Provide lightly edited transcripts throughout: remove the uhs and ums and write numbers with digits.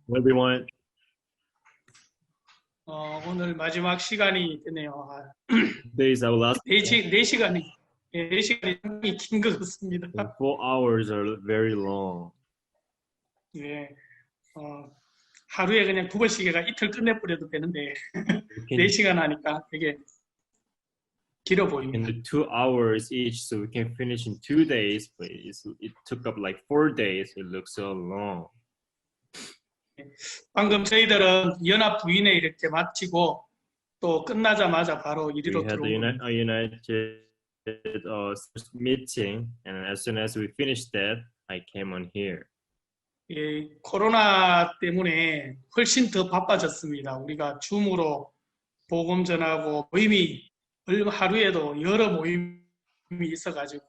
Everyone. 오늘 마지막 시간이 되네요. Today is our last. 4시간이 상당히 긴 것 같습니다. 4 hours are very long. 예, 하루에 그냥 2번씩 해가 이틀 끝내버려도 되는데 4시간 하니까 되게 길어 보입니다. In 2 hours each, so we can finish in 2 days, but it took up like 4 days. It looks so long. 방금 저희들은 연합 부인회 이렇게 마치고 또 끝나자마자 바로 이리로 We had 들어오고 a united meeting, and as soon as we finished that, I came on here. 예, 코로나 때문에 훨씬 더 바빠졌습니다. 우리가 줌으로 복음 전하고 모임이 하루에도 여러 모임이 있어가지고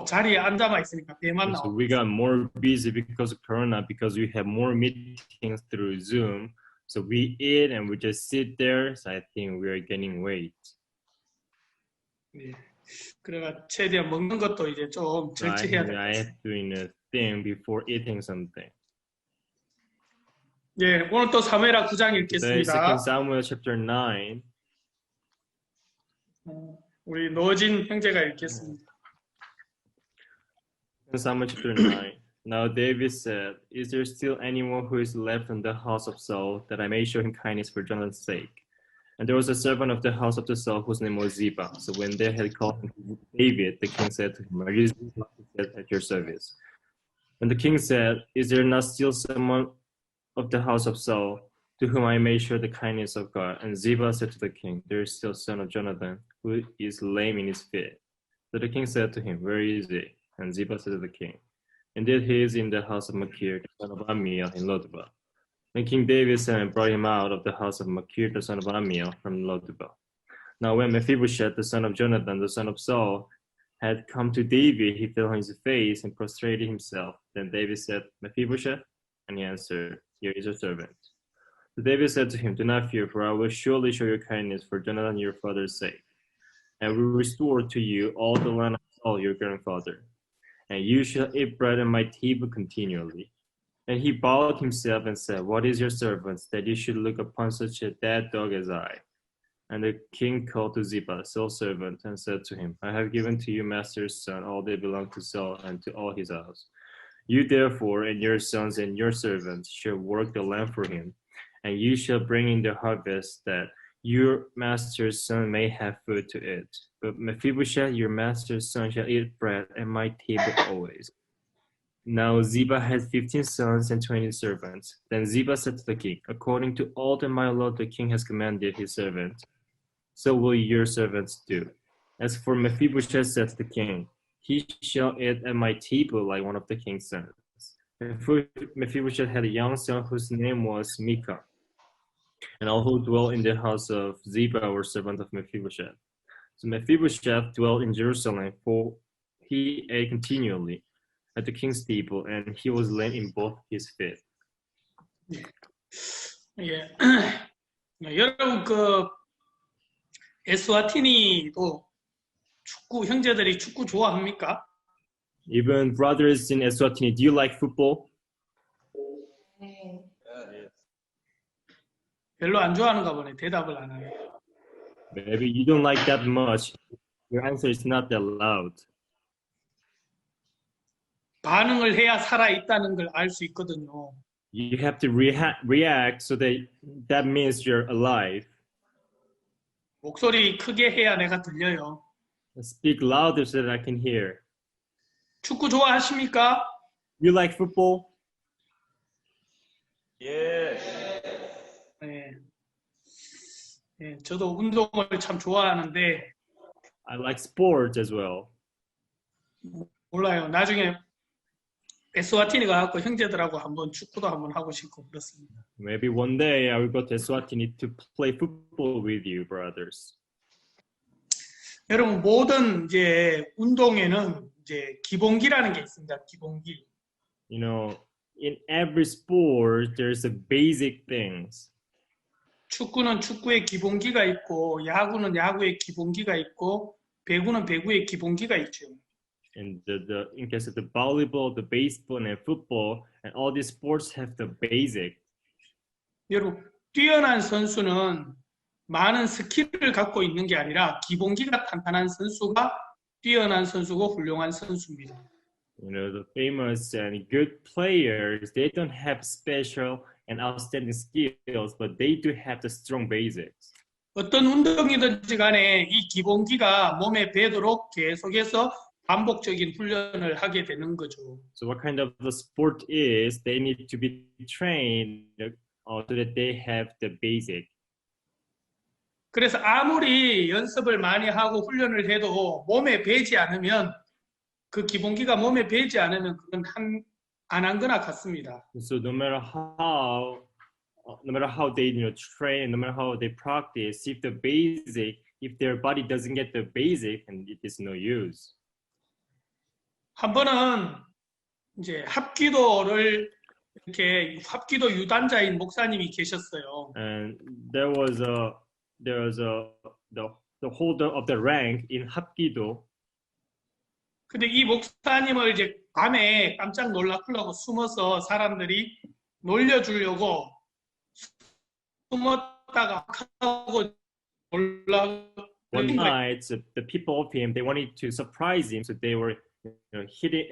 자리에 앉아만 있으니까 배만 So 나오고. we got more busy because of Corona, because we have more meetings through Zoom. So we eat and we just sit there. So I think we are gaining weight. 예, 그래가 최대한 먹는 것도 이제 좀 So 절제해야 될 것 I have 같습니다. doing a thing before eating something. 예, 오늘 또 사무엘하 9장 Today, 2 읽겠습니다. Samuel chapter 9. 우리 노진 형제가 읽겠습니다. 2 Samuel chapter 9. Now David said, "Is there still anyone who is left in the house of Saul, that I may show him kindness for Jonathan's sake?" And there was a servant of the house of the Saul whose name was Ziba. So when they had called him David, the king said to him, "Are you Ziba?" He said, "At your service." And the king said, "Is there not still someone of the house of Saul, to whom I may show the kindness of God?" And Ziba said to the king, "There is still son of Jonathan, who is lame in his feet." So the king said to him, "Where is he?" And Ziba said to the king, "Indeed, he is in the house of Machir, the son of Ammiel, in Lodebar." And King David sent and brought him out of the house of Machir, the son of Ammiel, from Lodebar. Now when Mephibosheth, the son of Jonathan, the son of Saul, had come to David, he fell on his face and prostrated himself. Then David said, "Mephibosheth?" And he answered, "Here is your servant." So David said to him, "Do not fear, for I will surely show you kindness for Jonathan your father's sake, and will restore to you all the land of Saul your grandfather. And you shall eat bread at my table continually." And he bowed himself and said, "What is your servant, that you should look upon such a dead dog as I?" And the king called to Ziba, Saul's servant, and said to him, "I have given to your master's son all that belong to Saul and to all his house. You therefore and your sons and your servants shall work the land for him, and you shall bring in the harvest, that your master's son may have food to eat. But Mephibosheth, your master's son, shall eat bread at my table always." Now Ziba had 15 sons and 20 servants. Then Ziba said to the king, "According to all that my lord the king has commanded his servant, so will your servants do." As for Mephibosheth, said the king, "He shall eat at my table like one of the king's sons." Mephibosheth had a young son whose name was Micah, and all who dwelt in the house of Ziba were servants of Mephibosheth. So Mephibosheth dwelt in Jerusalem, for he ate continually at the king's table, and he was lame in both his feet. 예. 여러분 에스와티니도 축구 형제들이 축구 좋아합니까? Even brothers in Eswatini, do you like football? 별로 안 좋아하는가 보네. 대답을 안 하네. Maybe you don't like that much. Your answer is not that loud. 반응을 해야 살아 있다는 걸 알 수 있거든요. You have to react, so that means you're alive. 목소리 크게 해야 내가 들려요. Speak louder so that I can hear. 축구 좋아하십니까? You like football? 네. 네, 저도 운동을 참 좋아하는데 I like sports as well. 몰라요. 나중에 에스와티니 가서 형제들하고 한번 축구도 한번 하고 싶고 그렇습니다. Maybe one day I will go to Eswatini to play football with you, brothers. 여러분 모든 이제 운동에는 이제 기본기라는 게 있습니다. 기본기. You know, in every sport there's a basic things. 축구는 축구의 기본기가 있고, 야구는 야구의 기본기가 있고, 배구는 배구의 기본기가 있죠. And in case of the volleyball, the baseball, and football, and all these sports have the basic. 여러분, 뛰어난 선수는 많은 스킬을 갖고 있는 게 아니라 기본기가 탄탄한 선수가 뛰어난 선수고 훌륭한 선수입니다. You know, the famous and good players, they don't have special and outstanding skills, but they do have the strong basics. 어떤 운동이든지 간에 이 기본기가 몸에 배도록 계속해서 반복적인 훈련을 하게 되는 거죠. So what kind of the sport is, they need to be trained so that they have the basic. 그래서 아무리 연습을 많이 하고 훈련을 해도 몸에 배지 않으면 그 기본기가 몸에 배지 않으면 그건 안 한 거나 같습니다. So no matter how they train, no matter how they practice, if their body doesn't get the basic, and it is no use. 한 번은 이제 합기도 유단자인 목사님이 계셨어요. And there was the holder of the rank in 합기도. 근데 이 목사님을 이제 밤에 깜짝 놀라려고 숨어서 사람들이 놀려주려고 숨었다가 하고 One night, the people of him, they wanted to surprise him, so they were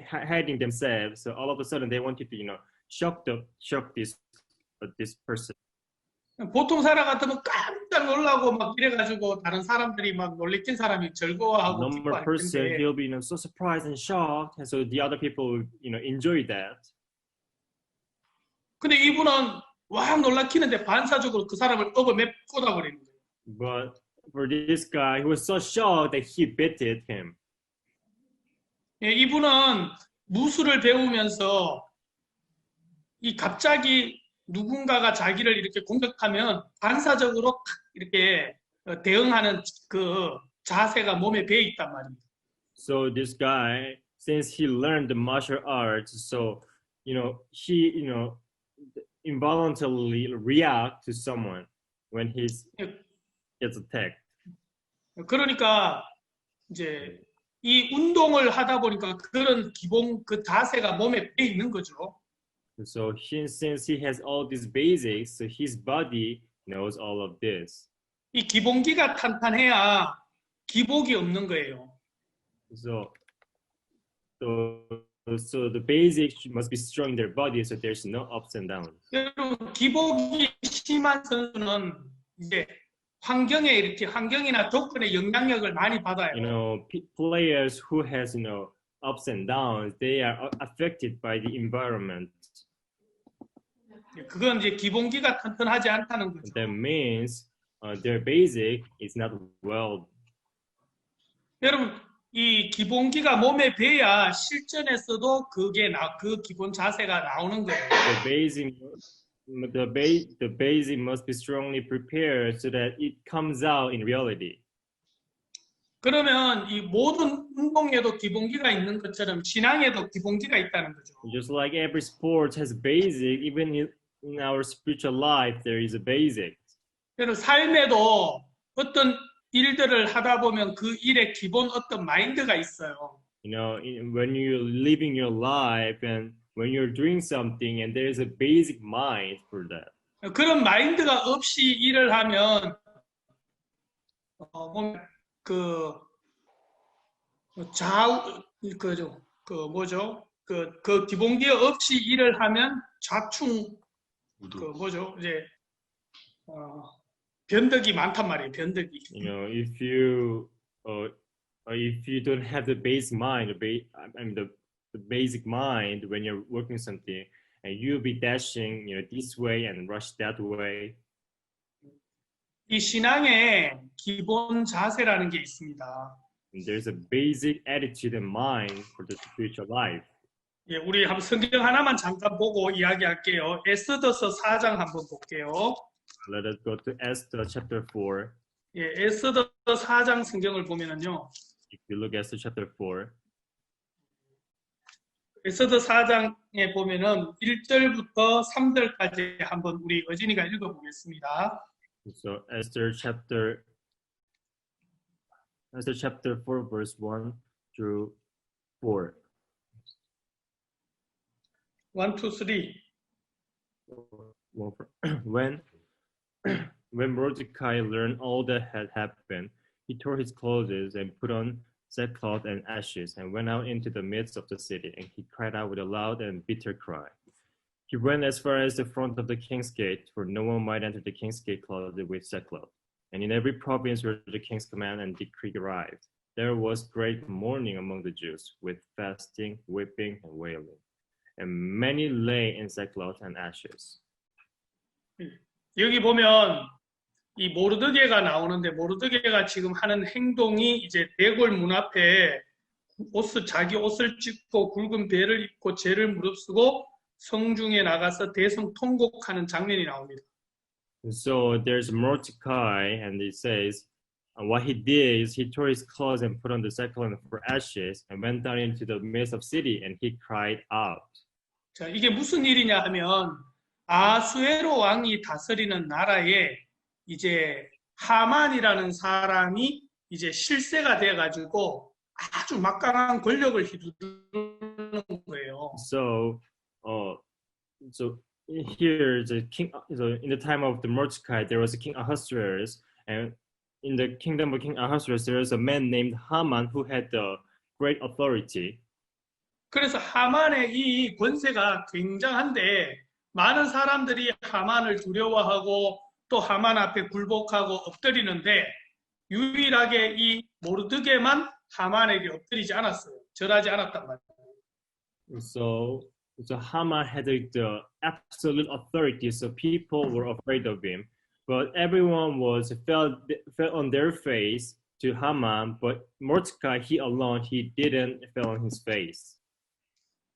hiding themselves. So all of a sudden they wanted to shock this person. 보통 사람 같으면 깜짝 놀라고 막 이래가지고 다른 사람들이 막 놀래킨 사람이 즐거워하고 Normal 기뻐할 person, 텐데 he'll be so surprised and shocked, and so the other people enjoy that. 근데 이분은 와 놀라키는데 반사적으로 그 사람을 업을 매 꽂아버리는 거예요. But for this guy, he was so shocked that he beated him. 예, 이분은 무술을 배우면서 이 갑자기 누군가가 자기를 이렇게 공격하면 반사적으로 이렇게 대응하는 그 자세가 몸에 배어 있단 말입니다. So this guy, since he learned the martial arts, so he involuntarily react to someone when he gets attacked. 그러니까 이제 이 운동을 하다 보니까 그런 기본 그 자세가 몸에 배어 있는 거죠. So since he has all these basics, so his body knows all of this. 이 기본기가 탄탄해야 기복이 없는 거예요. So the basics must be strong in their body, so there's no ups and downs. 여러분 기복이 심한 선수는 이제 환경이나 조건의 영향력을 많이 받아요. Players who has ups and downs, they are affected by the environment. 그건 이제 기본기가 튼튼하지 않다는 거죠. That means their basic is not well. 여러분 이 기본기가 몸에 배야 실전에서도 그 기본 자세가 나오는 거예요. The basic must be strongly prepared so that it comes out in reality. 그러면 이 모든 운동에도 기본기가 있는 것처럼 신앙에도 기본기가 있다는 거죠. Just like every sport has basic, even in our spiritual life there is a basic. 여러분 삶에도 어떤 일들을 하다 보면 그 일의 기본 어떤 마인드가 있어요. When you're living your life and when you're doing something and there is a basic mind for that. 그런 마인드가 없이 일을 하면 그 기본기 없이 일을 하면 좌충 변덕이 많단 말이에요. 변덕이. If you don't have the basic mind, the basic mind when you're working something, and you'll be dashing, this way and rush that way. 이 신앙에 기본 자세라는 게 있습니다. And there's a basic attitude and mind for the spiritual life. 예, 우리 한번 성경 하나만 잠깐 보고 이야기할게요. 에스더서 4장 한번 볼게요. Let us go to Esther chapter 4. 예, 에스더 4장 성경을 보면은요. If you look at Esther chapter 4. 에스더 4장에 보면은 1절부터 3절까지 한번 우리 어진이가 읽어보겠습니다. So Esther chapter 4 verse 1 through 4. 1, 2, 3. When Mordecai learned all that had happened, he tore his clothes and put on sackcloth and ashes and went out into the midst of the city, and he cried out with a loud and bitter cry. He went as far as the front of the king's gate, for no one might enter the king's gate clothed with sackcloth. And in every province where the king's command and decree arrived, there was great mourning among the Jews, with fasting, weeping, and wailing. And many lay in sackcloth and ashes. 여기 보면 이 모르드게가 나오는데 모르드게가 지금 하는 행동이 이제 대궐 문 앞에 자기 옷을 찢고 굵은 베를 입고 죄를 무릅쓰고 성중에 나가서 대성 통곡하는 장면이 나옵니다. So there's Mordecai, and it says what he did is he tore his clothes and put on the sackcloth for ashes and went down into the midst of the city and he cried out. 자, 이게 무슨 일이냐 하면 아수에로 왕이 다스리는 나라에 이제 하만이라는 사람이 이제 실세가 돼 가지고 아주 막강한 권력을 휘두르는 거예요. So here the king, in the time of the Mordecai, there was a king Ahasuerus, and in the kingdom of King Ahasuerus, there was a man named Haman who had the great authority. 그래서 하만의 이 권세가 굉장한데 많은 사람들이 하만을 두려워하고 또 하만 앞에 굴복하고 엎드리는데 유일하게 이 모르드게만 하만에게 엎드리지 않았어요. 절하지 않았단 말이에요. So Haman had the absolute authority, so people were afraid of him. But everyone fell on their face to Haman, but Mordecai, he alone, he didn't fell on his face.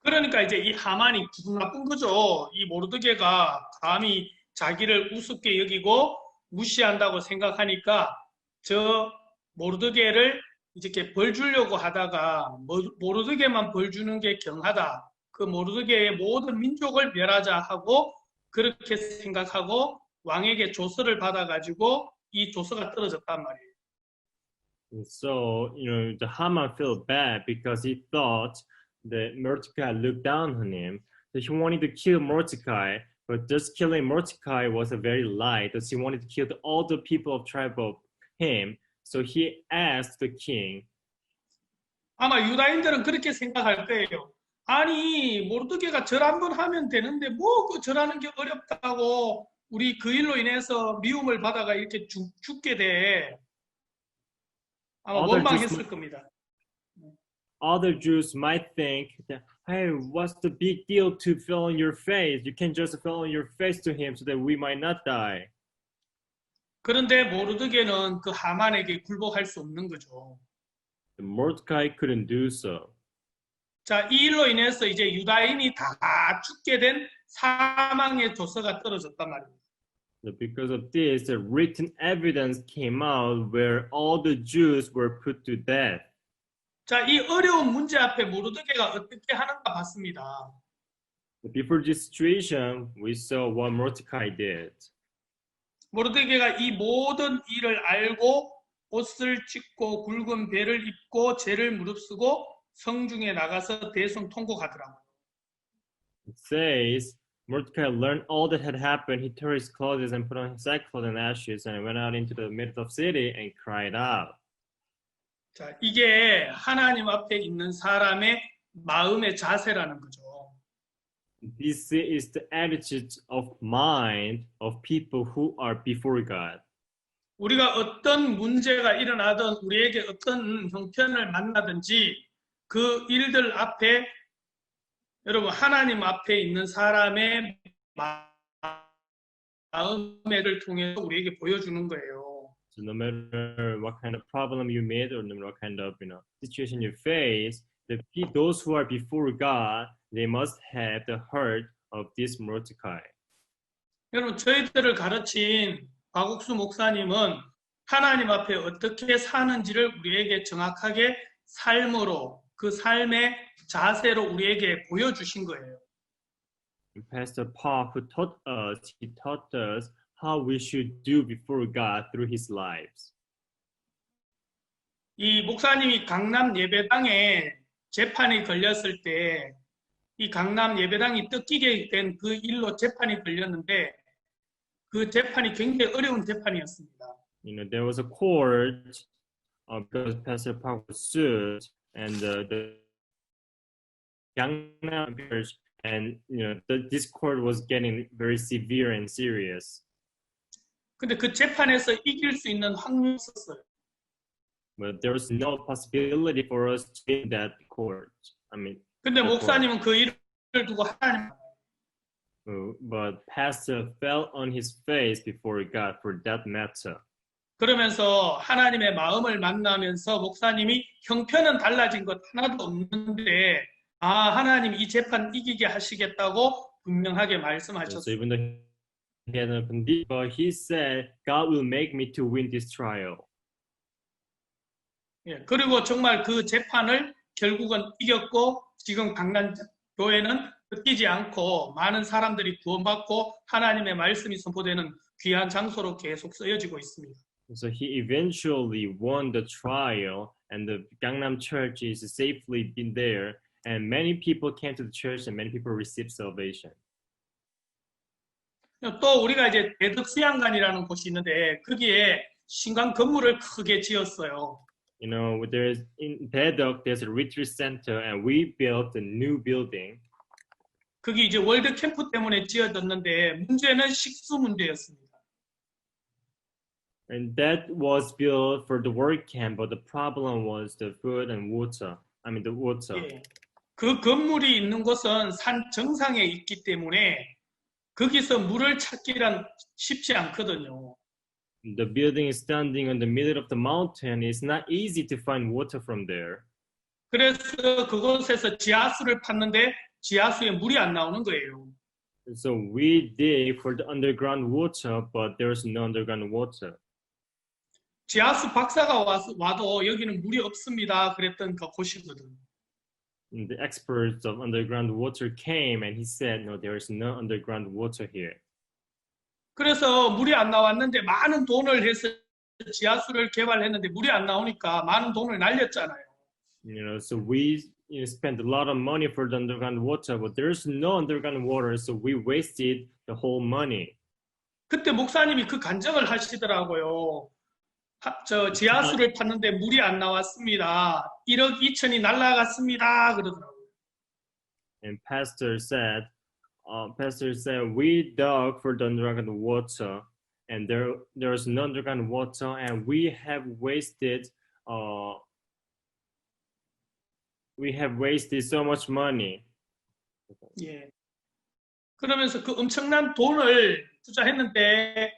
그러니까 이제 이 하만이 기분 나쁜 거죠. 이 모르드게가 감히 자기를 우습게 여기고 무시한다고 생각하니까 저 모르드게를 이렇게 벌 주려고 하다가 모르드게만 벌 주는 게 경하다. 그 모르드게의 모든 민족을 멸하자 하고 그렇게 생각하고 왕에게 조서를 받아가지고 이 조서가 떨어졌단 말이에요. And so, the Haman felt bad because he thought that Mordecai looked down on him. So he wanted to kill Mordecai, but just killing Mordecai was a very lie. Because he wanted to kill all the people of tribe of him. So he asked the king. 아마 유다인들은 그렇게 생각할 거예요. 아니 모르드게가 절 한 번 하면 되는데 뭐 그 절하는 게 어렵다고 우리 그 일로 인해서 미움을 받아가 이렇게 죽게 돼. 아마 원망했을 겁니다. Other Jews might think that, hey, what's the big deal to fall on your face? You can just fall on your face to him so that we might not die. 그런데 모르드게는 그 하만에게 굴복할 수 없는 거죠. Mordecai couldn't do so. 자, 이 일로 인해서 이제 유다인이 다 죽게 된 사망의 조서가 떨어졌단 말입니다. Because of this, the written evidence came out where all the Jews were put to death. 자, 이 어려운 문제 앞에 모르드게가 어떻게 하는가 봤습니다. Before this situation, we saw what Mordecai did. 모르드게가 이 모든 일을 알고 옷을 찢고 굵은 배를 입고 죄를 무릅쓰고 성중에 나가서 대성 통곡하더라고요. It says Mordecai learned all that had happened. He tore his clothes and put on his sackcloth and ashes and went out into the middle of the city and cried out. 자, 이게 하나님 앞에 있는 사람의 마음의 자세라는 거죠. This is the attitude of mind of people who are before God. 우리가 어떤 문제가 일어나든 우리에게 어떤 형편을 만나든지 그 일들 앞에 여러분 하나님 앞에 있는 사람의 마음을 통해서 우리에게 보여주는 거예요. So no matter what kind of problem you meet or no matter what kind of situation you face, those who are before God, they must have the heart of this Mordecai. 여러분 저희들을 가르친 박옥수 목사님은 하나님 앞에 어떻게 사는지를 우리에게 정확하게 삶으로 그 삶의 자세로 우리에게 보여주신 거예요. Pastor Paul, he taught us how we should do before God through his lives. 이 목사님이 강남 예배당에 재판이 걸렸을 때 이 강남 예배당이 뜯기게 된 그 일로 재판이 걸렸는데 그 재판이 굉장히 어려운 재판이었습니다. There was a court because Pastor Park was sued, and the Gangnam Church, and this court was getting very severe and serious. 근데 그 재판에서 이길 수 있는 확률이 없었어요. But there was no possibility for us to win that court. 근데 목사님은 그 일을 두고 하나님. But Pastor fell on his face before God for that matter. 그러면서 하나님의 마음을 만나면서 목사님이 형편은 달라진 것 하나도 없는데 하나님 이 재판 이기게 하시겠다고 분명하게 말씀하셨어요. So even though he had an open deal, but he said, God will make me to win this trial. 예, 그리고 정말 그 재판을 결국은 이겼고 지금 강남 교회는 뜯기지 않고 많은 사람들이 구원받고 하나님의 말씀이 선포되는 귀한 장소로 계속 쓰여지고 있습니다. So he eventually won the trial, and the Gangnam Church is safely in there, and many people came to the church, and many people received salvation. 또 우리가 이제 대덕수양관이라는 곳이 있는데 거기에 신관 건물을 크게 지었어요. You know, there's in Bedok, there's a retreat center, and we built a new building. 그게 이제 월드 캠프 때문에 지어졌는데 문제는 식수 문제였습니다. And that was built for the work camp, but the problem was the food and water. I mean, the water. 예. 그 건물이 있는 곳은 산 정상에 있기 때문에 거기서 물을 찾기란 쉽지 않거든요. The building is standing in the middle of the mountain. It's not easy to find water from there. 그래서 그곳에서 지하수를 팠는데 지하수에 물이 안 나오는 거예요. So we dig for the underground water, but there's no underground water. 지하수 박사가 와도 여기는 물이 없습니다. 그랬던 그 곳이거든. And the experts of underground water came and he said, no, there is no underground water here. 그래서 물이 안 나왔는데 많은 돈을 해서 지하수를 개발했는데 물이 안 나오니까 많은 돈을 날렸잖아요. You know, so we spent a lot of money for the underground water, but there's no underground water, so we wasted the whole money. 그때 목사님이 그 간증을 하시더라고요. 저 지하수를 팠는데 물이 안 나왔습니다. 1억 2천이 날아갔습니다. 그러더라고요. And pastor said, we dug for the underground water, and there's no underground water, and we have wasted so much money. 예. 그러면서 그 엄청난 돈을 투자했는데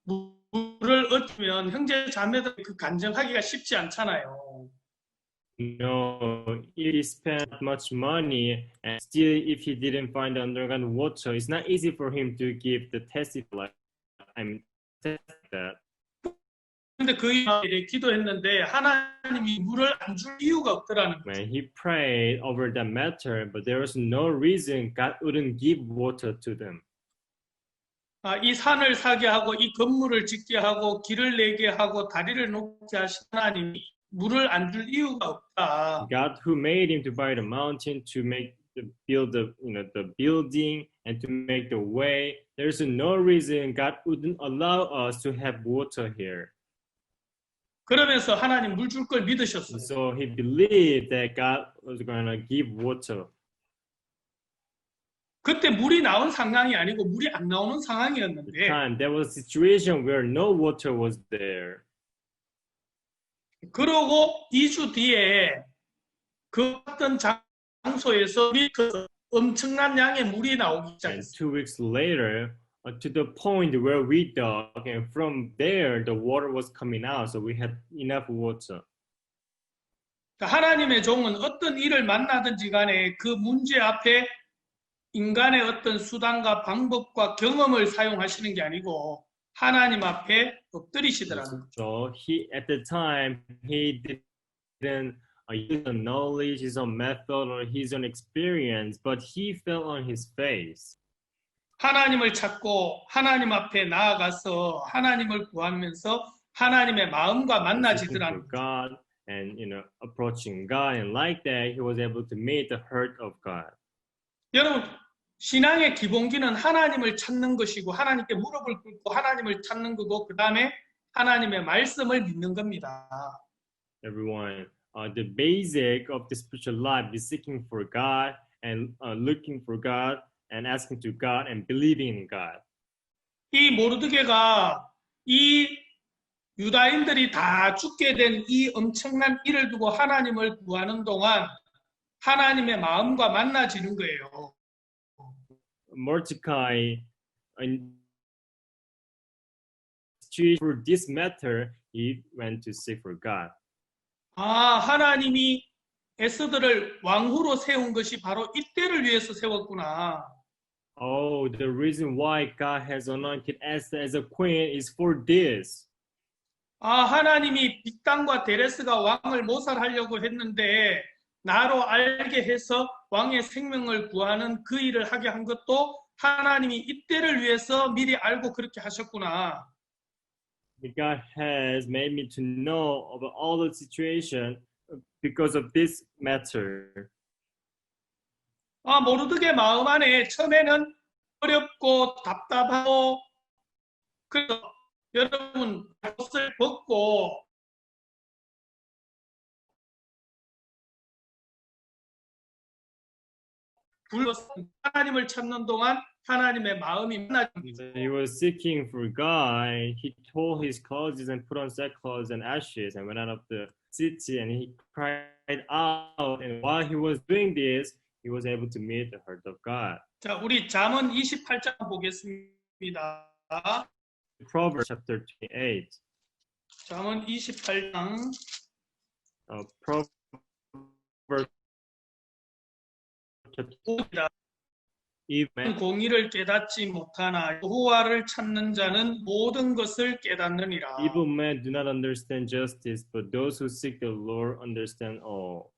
물을 얻으면 형제 자매들 그 간증하기가 쉽지 않잖아요. No, he spent much money, and still, if he didn't find the underground water, it's not easy for him to give the testimony. That. 근데 그 일에 기도했는데 하나님이 물을 안 줄 이유가 없더라는 거예요. When he prayed over that matter, but there was no reason God wouldn't give water to them. 이 산을 사게 하고 이 건물을 짓게 하고 길을 내게 하고 다리를 높게 하신 하나님이 물을 안 줄 이유가 없다. God who made him to buy the mountain, to build the building, and to make the way. There's no reason God wouldn't allow us to have water here. 그러면서 하나님 물 줄 걸 믿으셨어요. So he believed that God was going to give water. 그때 물이 나온 상황이 아니고 물이 안 나오는 상황이었는데. There was a situation where no water was there. 그러고 2주 뒤에 그 어떤 장소에서 엄청난 양의 물이 나오기 And 시작했어요. 2 weeks later, to the point where we dug, and from there the water was coming out, so we had enough water. 하나님의 종은 어떤 일을 만나든지 간에 그 문제 앞에 인간의 어떤 수단과 방법과 경험을 사용하시는 게 아니고 하나님 앞에 엎드리시더라는 거죠. So at the time, he didn't use the knowledge, his own method, or his own experience, but he fell on his face. 하나님을 찾고 하나님 앞에 나아가서 하나님을 구하면서 하나님의 마음과 만나지더라는 거죠. God and approaching God, and like that, he was able to meet the heart of God. 여러분, 신앙의 기본기는 하나님을 찾는 것이고 하나님께 무릎을 꿇고 하나님을 찾는 거고 그 다음에 하나님의 말씀을 믿는 겁니다. Everyone, the basic of the spiritual life is seeking for God and looking for God and asking to God and believing in God. 이 모르드게가 이 유다인들이 다 죽게 된 이 엄청난 일을 두고 하나님을 구하는 동안 하나님의 마음과 만나지는 거예요. Mordecai, for this matter, he went to seek for God. 하나님이 에스더를 왕후로 세운 것이 바로 이때를 위해서 세웠구나. Oh, the reason why God has anointed Esther as a queen is for this. 하나님이 빅단과 데레스가 왕을 모살하려고 했는데 나로 알게 해서 왕의 생명을 구하는 그 일을 하게 한 것도 하나님이 이때를 위해서 미리 알고 그렇게 하셨구나. God has made me to know about all the situation because of this matter. 모르드게 마음 안에 처음에는 어렵고 답답하고 그래서 여러분 옷을 벗고 하나님을 찾는 동안 하나님의 마음이 만나집니다. He was seeking for God. He tore his clothes and put on sackcloth and ashes and went out of the city and he cried out. And while he was doing this, he was able to meet the heart of God. 자, 우리 잠언 28장 보겠습니다. Proverbs chapter 28. 잠언 28장 Proverbs chapter even 공의를 깨닫지 못하나 여호와를 찾는 자는 모든 것을 깨닫느니라. evil men do not understand justice, but those who seek the Lord understand all.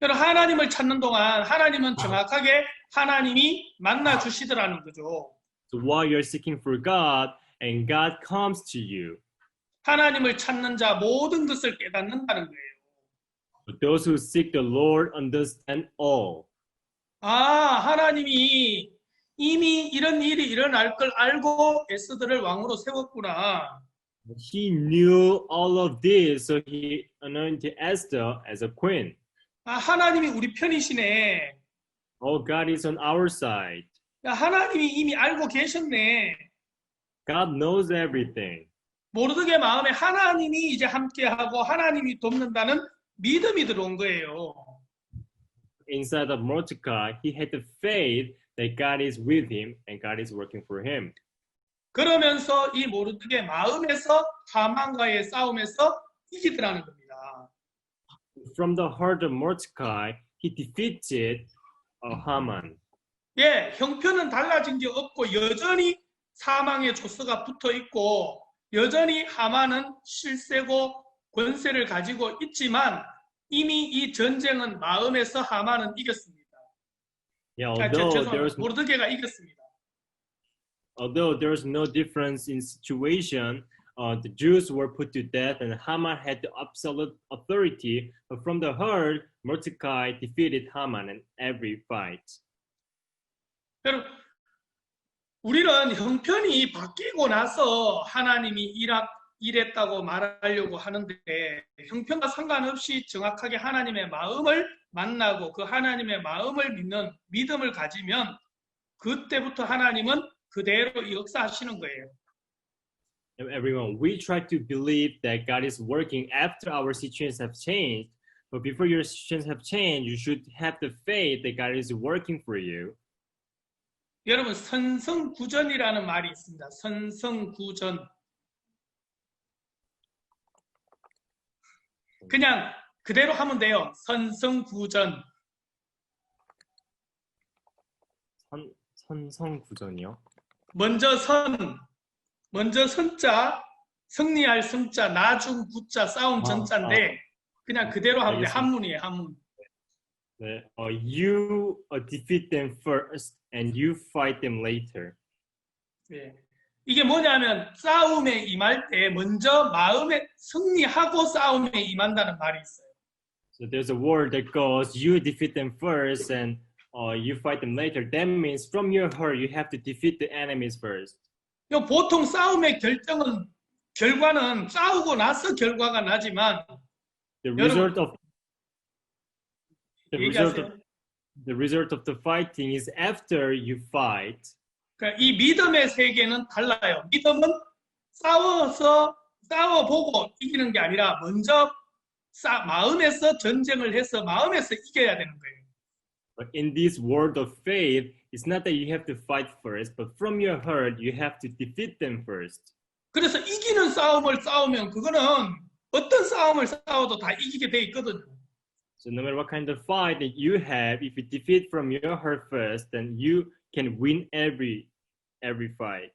여러분 하나님을 찾는 동안 하나님은 정확하게 하나님이 만나 주시더라는 거죠. So while you're seeking for God and God comes to you, 하나님을 찾는 자 모든 것을 깨닫는다는 거예요. but those who seek the Lord understand all. 하나님이 이미 이런 일이 일어날 걸 알고 에스더를 왕으로 세웠구나. He knew all of this, so he anointed Esther as a queen. 하나님이 우리 편이시네. Oh, God is on our side. 하나님이 이미 알고 계셨네. God knows everything. 모르드게 마음에 하나님이 이제 함께하고 하나님이 돕는다는 믿음이 들어온 거예요. Inside of Mordecai, he had the faith that God is with him and God is working for him. 그러면서 이 모르드게 마음에서 하만과의 싸움에서 이기더라는 겁니다. From the heart of Mordecai, he defeated Haman. 예, 형편은 달라진 게 없고 여전히 사망의 조서가 붙어 있고 여전히 하만은 실세고 권세를 가지고 있지만 이미 이 전쟁은 마음에서 하만은 이겼습니다. Yeah, 모르드게가 이겼습니다. although there's no difference in situation, the Jews were put to death and Haman had the absolute authority. But from the heart, Mordecai defeated Haman in every fight. 여러분, 우리는 형편이 바뀌고 나서 하나님이 이랬다고 말하려고 하는데 형편과 상관없이 정확하게 하나님의 마음을 만나고 그 하나님의 마음을 믿는 믿음을 가지면 그때부터 하나님은 그대로 역사하시는 거예요. Everyone, we try to believe that God is working after our situations have changed. But before your situations have changed, you should have the faith that God is working for you. 여러분, 선성구전이라는 말이 있습니다. 선성구전. 그냥 그대로 하면 돼요. 선성구전. 선성구전이요? 먼저 선자, 승리할 승자, 나중 구자, 싸움 전자인데 그냥 그대로 하면 돼. 한문이에요, 한문. 네, you defeat them first and you fight them later. 네. 이게 뭐냐면 싸움에 임할 때 먼저 마음에 승리하고 싸움에 임한다는 말이 있어요. So there's a word that goes, you defeat them first and you fight them later. That means from your heart you have to defeat the enemies first. 보통 싸움의 결과는 싸우고 나서 결과가 나지만 The result of the fighting is after you fight. 그러니까 이 믿음의 세계는 달라요. 믿음은 싸워보고 이기는 게 아니라 먼저 마음에서 전쟁을 해서 마음에서 이겨야 되는 거예요. But in this world of faith, it's not that you have to fight first, but from your heart, you have to defeat them first. 그래서 이기는 싸움을 싸우면 그거는 어떤 싸움을 싸워도 다 이기게 돼 있거든요. So no matter what kind of fight that you have, if you defeat from your heart first, then you can win every fight.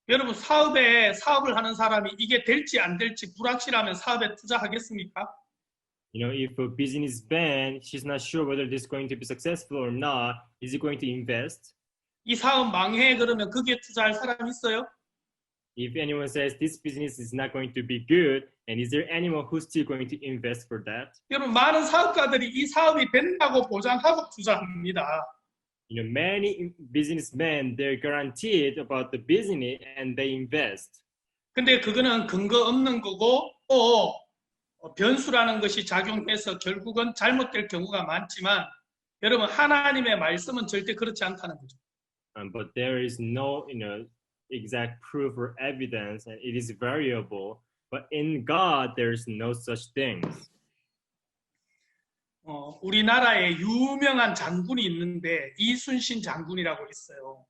여러분 사업을 하는 사람이 이게 될지 안 될지 불확실하면 사업에 투자하겠습니까? You know, if a businessman, she's not sure whether this is going to be successful or not, is he going to invest? 이 사업 망해 그러면 거기에 투자할 사람 있어요? If anyone says this business is not going to be good, and is there anyone who's still going to invest for that? 여러분 많은 사업가들이 이 사업이 된다고 보장하고 투자합니다. You know, many businessmen, they're guaranteed about the business and they invest. 근데 그거는 근거 없는 거고 또 변수라는 것이 작용해서 결국은 잘못될 경우가 많지만 여러분 하나님의 말씀은 절대 그렇지 않다는 거죠. But there is no, exact proof or evidence, and it is variable. But in God, there is no such things. 우리나라에 유명한 장군이 있는데 이순신 장군이라고 있어요.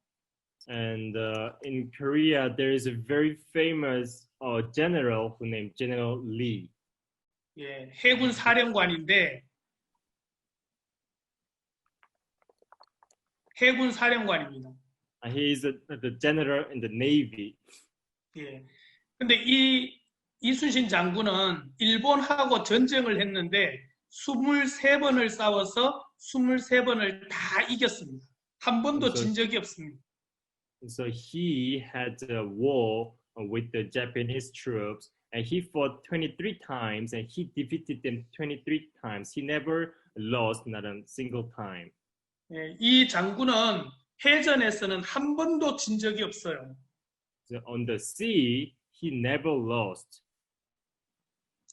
And in Korea, there is a very famous general who named General Lee. 예, 해군 사령관인데 해군 사령관입니다. He is the general in the Navy. 예. 근데 이 이순신 장군은 일본하고 전쟁을 했는데 23번을 싸워서 23번을 다 이겼습니다. 한 번도 진 적이 없습니다. So he had a war with the Japanese troops, and he fought 23 times, and he defeated them 23 times. He never lost, not a single time. 예, 이 장군은 해전에서는 한 번도 진 적이 없어요. So on the sea, he never lost.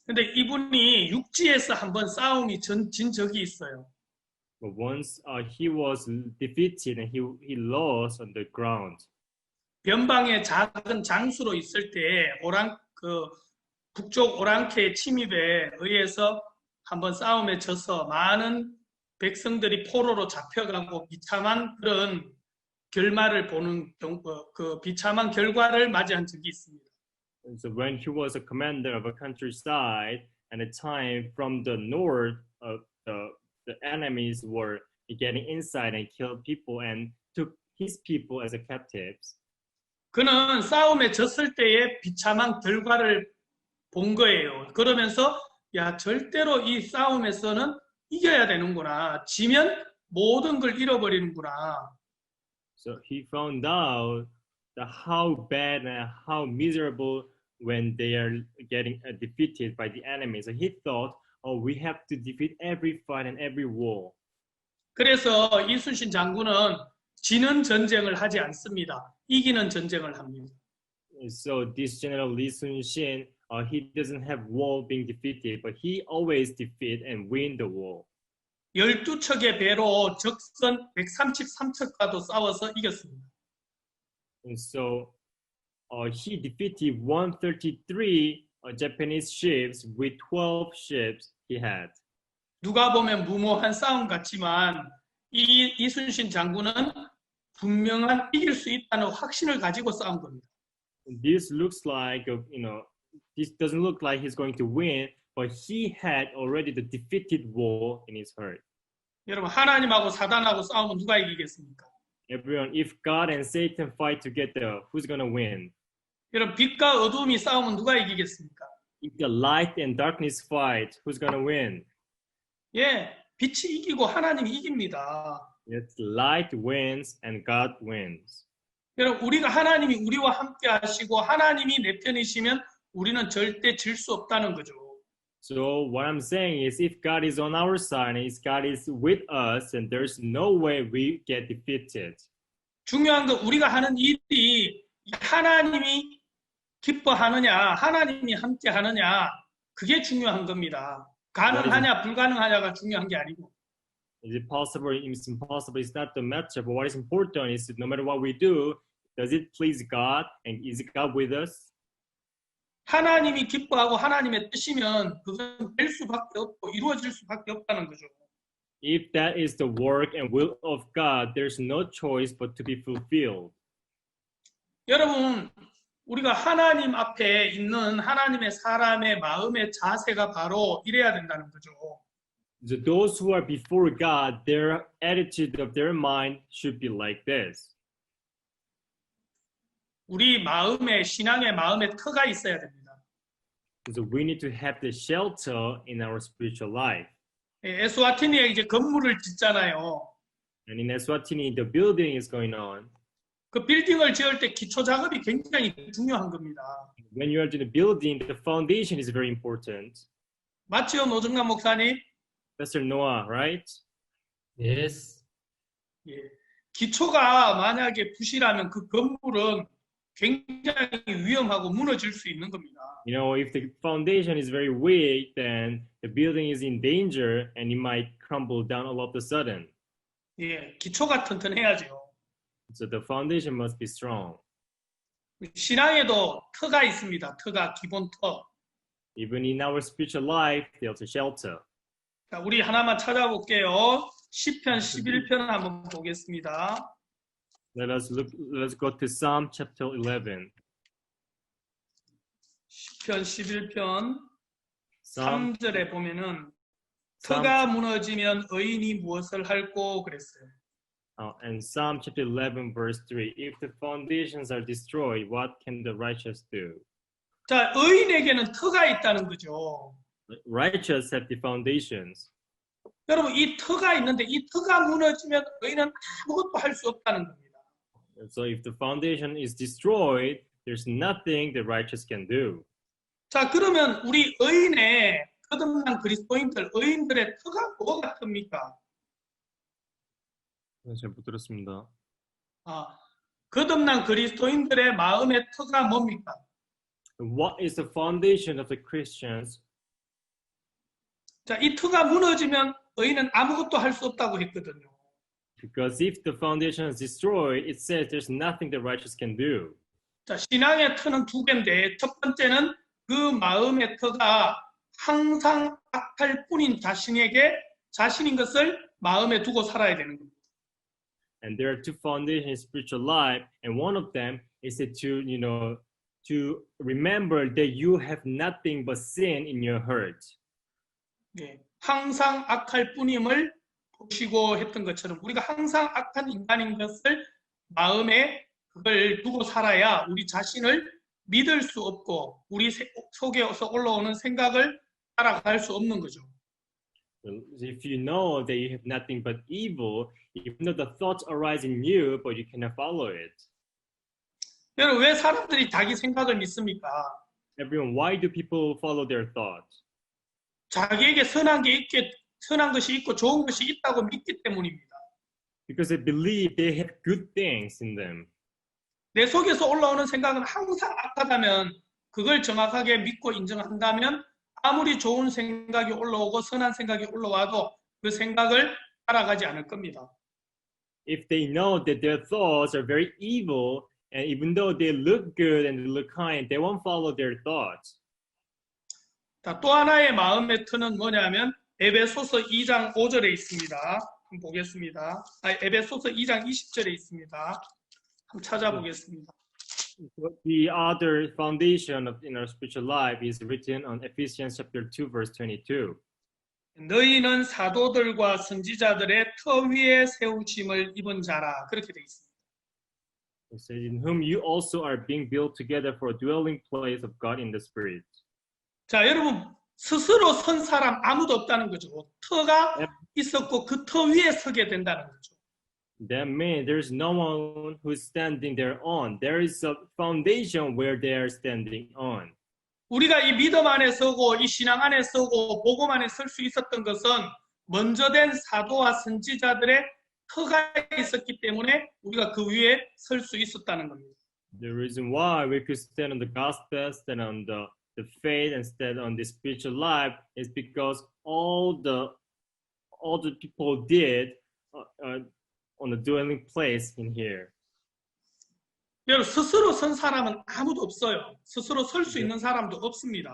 근데 이분이 육지에서 한번 싸움이 진 적이 있어요. But once he was defeated and he lost on the ground. 변방의 작은 장수로 있을 때 북쪽 오랑캐 침입에 의해서 한번 싸움에 져서 많은 백성들이 포로로 잡혀가고 비참한 그런 결말을 보는 그 비참한 결과를 맞이한 적이 있습니다. And so when he was a commander of a countryside, and a time from the north, the enemies were getting inside and killed people and took his people as captives. 그는 싸움에 졌을 때의 비참한 결과를 본 거예요. 그러면서 야 절대로 이 싸움에서는 이겨야 되는구나. 지면 모든 걸 잃어버리는구나. So he found out that how bad and how miserable when they are getting defeated by the enemy. So he thought, oh, we have to defeat every fight and every war. 그래서 이순신 장군은 지는 전쟁을 하지 않습니다. 이기는 전쟁을 합니다. So this General Lee Sun-shin, he doesn't have war being defeated, but he always defeat and win the war. 12척의 배로 적선 133척과도 싸워서 이겼습니다. And so he defeated 133 Japanese ships with 12 ships he had. 누가 보면 무모한 싸움 같지만 이순신 장군은 분명한 이길 수 있다는 확신을 가지고 싸운 겁니다. This looks like, this doesn't look like he's going to win, but he had already the defeated war in his heart. 여러분 하나님하고 사단하고 싸우면 누가 이기겠습니까? Everyone, if God and Satan fight together, who's going to win? 여러분 빛과 어둠이 싸우면 누가 이기겠습니까? If the light and darkness fight, who's going to win? 예, 빛이 이기고 하나님이 이깁니다. Yes, light wins and God wins. 여러분 우리가 하나님이 우리와 함께 하시고 하나님이 내 편이시면 우리는 절대 질 수 없다는 거죠. So what I'm saying is, if God is on our side and if God is with us, and there's no way we get defeated. 중요한 건 우리가 하는 일이 하나님이 기뻐하느냐, 하나님이 함께 하느냐, 그게 중요한 겁니다. 가능하냐, 불가능하냐가 중요한 게 아니고. Is it possible? It's impossible. It's not the matter. But what is important is no matter what we do, does it please God, and is God with us? 하나님이 기뻐하고 하나님의 뜻이면 그건 될 수밖에 없고 이루어질 수밖에 없다는 거죠. If that is the work and will of God, there's no choice but to be fulfilled. 여러분, 우리가 하나님 앞에 있는 하나님의 사람의 마음의 자세가 바로 이래야 된다는 거죠. So those who are before God, their attitude of their mind should be like this. 우리 마음에 신앙의 마음에 터가 있어야 됩니다. So we need to have the shelter in our spiritual life. 에스와티니에 이제 건물을 짓잖아요. And in Eswatini, the building is going on. 그 빌딩을 지을 때 기초 작업이 굉장히 중요한 겁니다. When you are doing the building, the foundation is very important. 맞지요, 노정남 목사님? Pastor Noah, right? Yes. 예. 기초가 만약에 부실하면 그 건물은 굉장히 위험하고 무너질 수 있는 겁니다. You know, if the foundation is very weak, then the building is in danger and it might crumble down all of a sudden. 예, 기초가 튼튼해야죠. So the foundation must be strong. 신앙에도 터가 있습니다. 터가 기본 터. Even in our spiritual life, there's a shelter. 자, 우리 하나만 찾아볼게요. 시편 11편 한번 보겠습니다. Let's go to Psalm chapter 11. 시편 11편 Psalm, 3절에 보면은 Psalm, 터가 무너지면 의인이 무엇을 할꼬 그랬어요. and Psalm chapter 11 verse 3. If the foundations are destroyed, what can the righteous do? 자, 의인에게는 터가 있다는 거죠. Righteous have the foundations. 여러분, 이 터가 있는데 이 터가 무너지면 의인은 아무것도 할 수 없다는 겁니다. So if the foundation is destroyed, there's nothing the righteous can do. 자, 그러면 우리 의인의 거듭난 그리스도인들, 의인들의 터가 뭐 같습니까? 잘 못 들었습니다. 거듭난 그리스도인들의 마음의 터가 뭡니까? What is the foundation of the Christians? 자, 이 터가 무너지면 의인은 아무것도 할 수 없다고 했거든요. Because if the foundation is destroyed, it says there's nothing the righteous can do. 자, 신앙의 터는 두 개인데 첫 번째는 그 마음의 터가 항상 악할 뿐인 자신에게 자신인 것을 마음에 두고 살아야 되는 겁니다. And there are two foundations in spiritual life, and one of them is to remember that you have nothing but sin in your heart. 예, 항상 악할 뿐임을 보시고 했던 것처럼 우리가 항상 악한 인간인 것을 마음에 그걸 두고 살아야 우리 자신을 믿을 수 없고 우리 속에서 올라오는 생각을 따라갈 수 없는 거죠. If you know that you have nothing but evil, even though the thoughts arise in you, but you cannot follow it. 여러분, 왜 사람들이 자기 생각을 믿습니까? Everyone, why do people follow their thoughts? 자기에게 선한 것이 있고 좋은 것이 있다고 믿기 때문입니다. Because they believe they have good things in them. 내 속에서 올라오는 생각은 항상 악하다면 그걸 정확하게 믿고 인정한다면 아무리 좋은 생각이 올라오고 선한 생각이 올라와도 그 생각을 따라가지 않을 겁니다. If they know that their thoughts are very evil, and even though they look good and they look kind, they won't follow their thoughts. 자, 또 하나의 마음의 터는 뭐냐면 에베소서 2장 5절에 있습니다. 한번 보겠습니다. 에베소서 2장 20절에 있습니다. 한번 찾아보겠습니다. The other foundation in our spiritual life is written on Ephesians chapter 2, verse 22. 너희는 사도들과 선지자들의 터 위에 세우심을 입은 자라. 그렇게 되어 있습니다. It says, in whom you also are being built together for a dwelling place of God in the Spirit. 자, 여러분 스스로 선 사람 아무도 없다는 거죠. 터가 있었고 그 터 위에 서게 된다는 거죠. That means there's no one who's standing there on. There is a foundation where they are standing on. 우리가 이 믿음 안에 서고 이 신앙 안에 서고 복음 안에 설 수 있었던 것은 먼저 된 사도와 선지자들의 터가 있었기 때문에 우리가 그 위에 설 수 있었다는 겁니다. The reason why we could stand on the gospel, stand on the faith, and stand on the spiritual life is because all the people did on the dwelling place in here. 여러분 스스로 선 사람은 아무도 없어요. 스스로 설 수 있는 사람도 없습니다.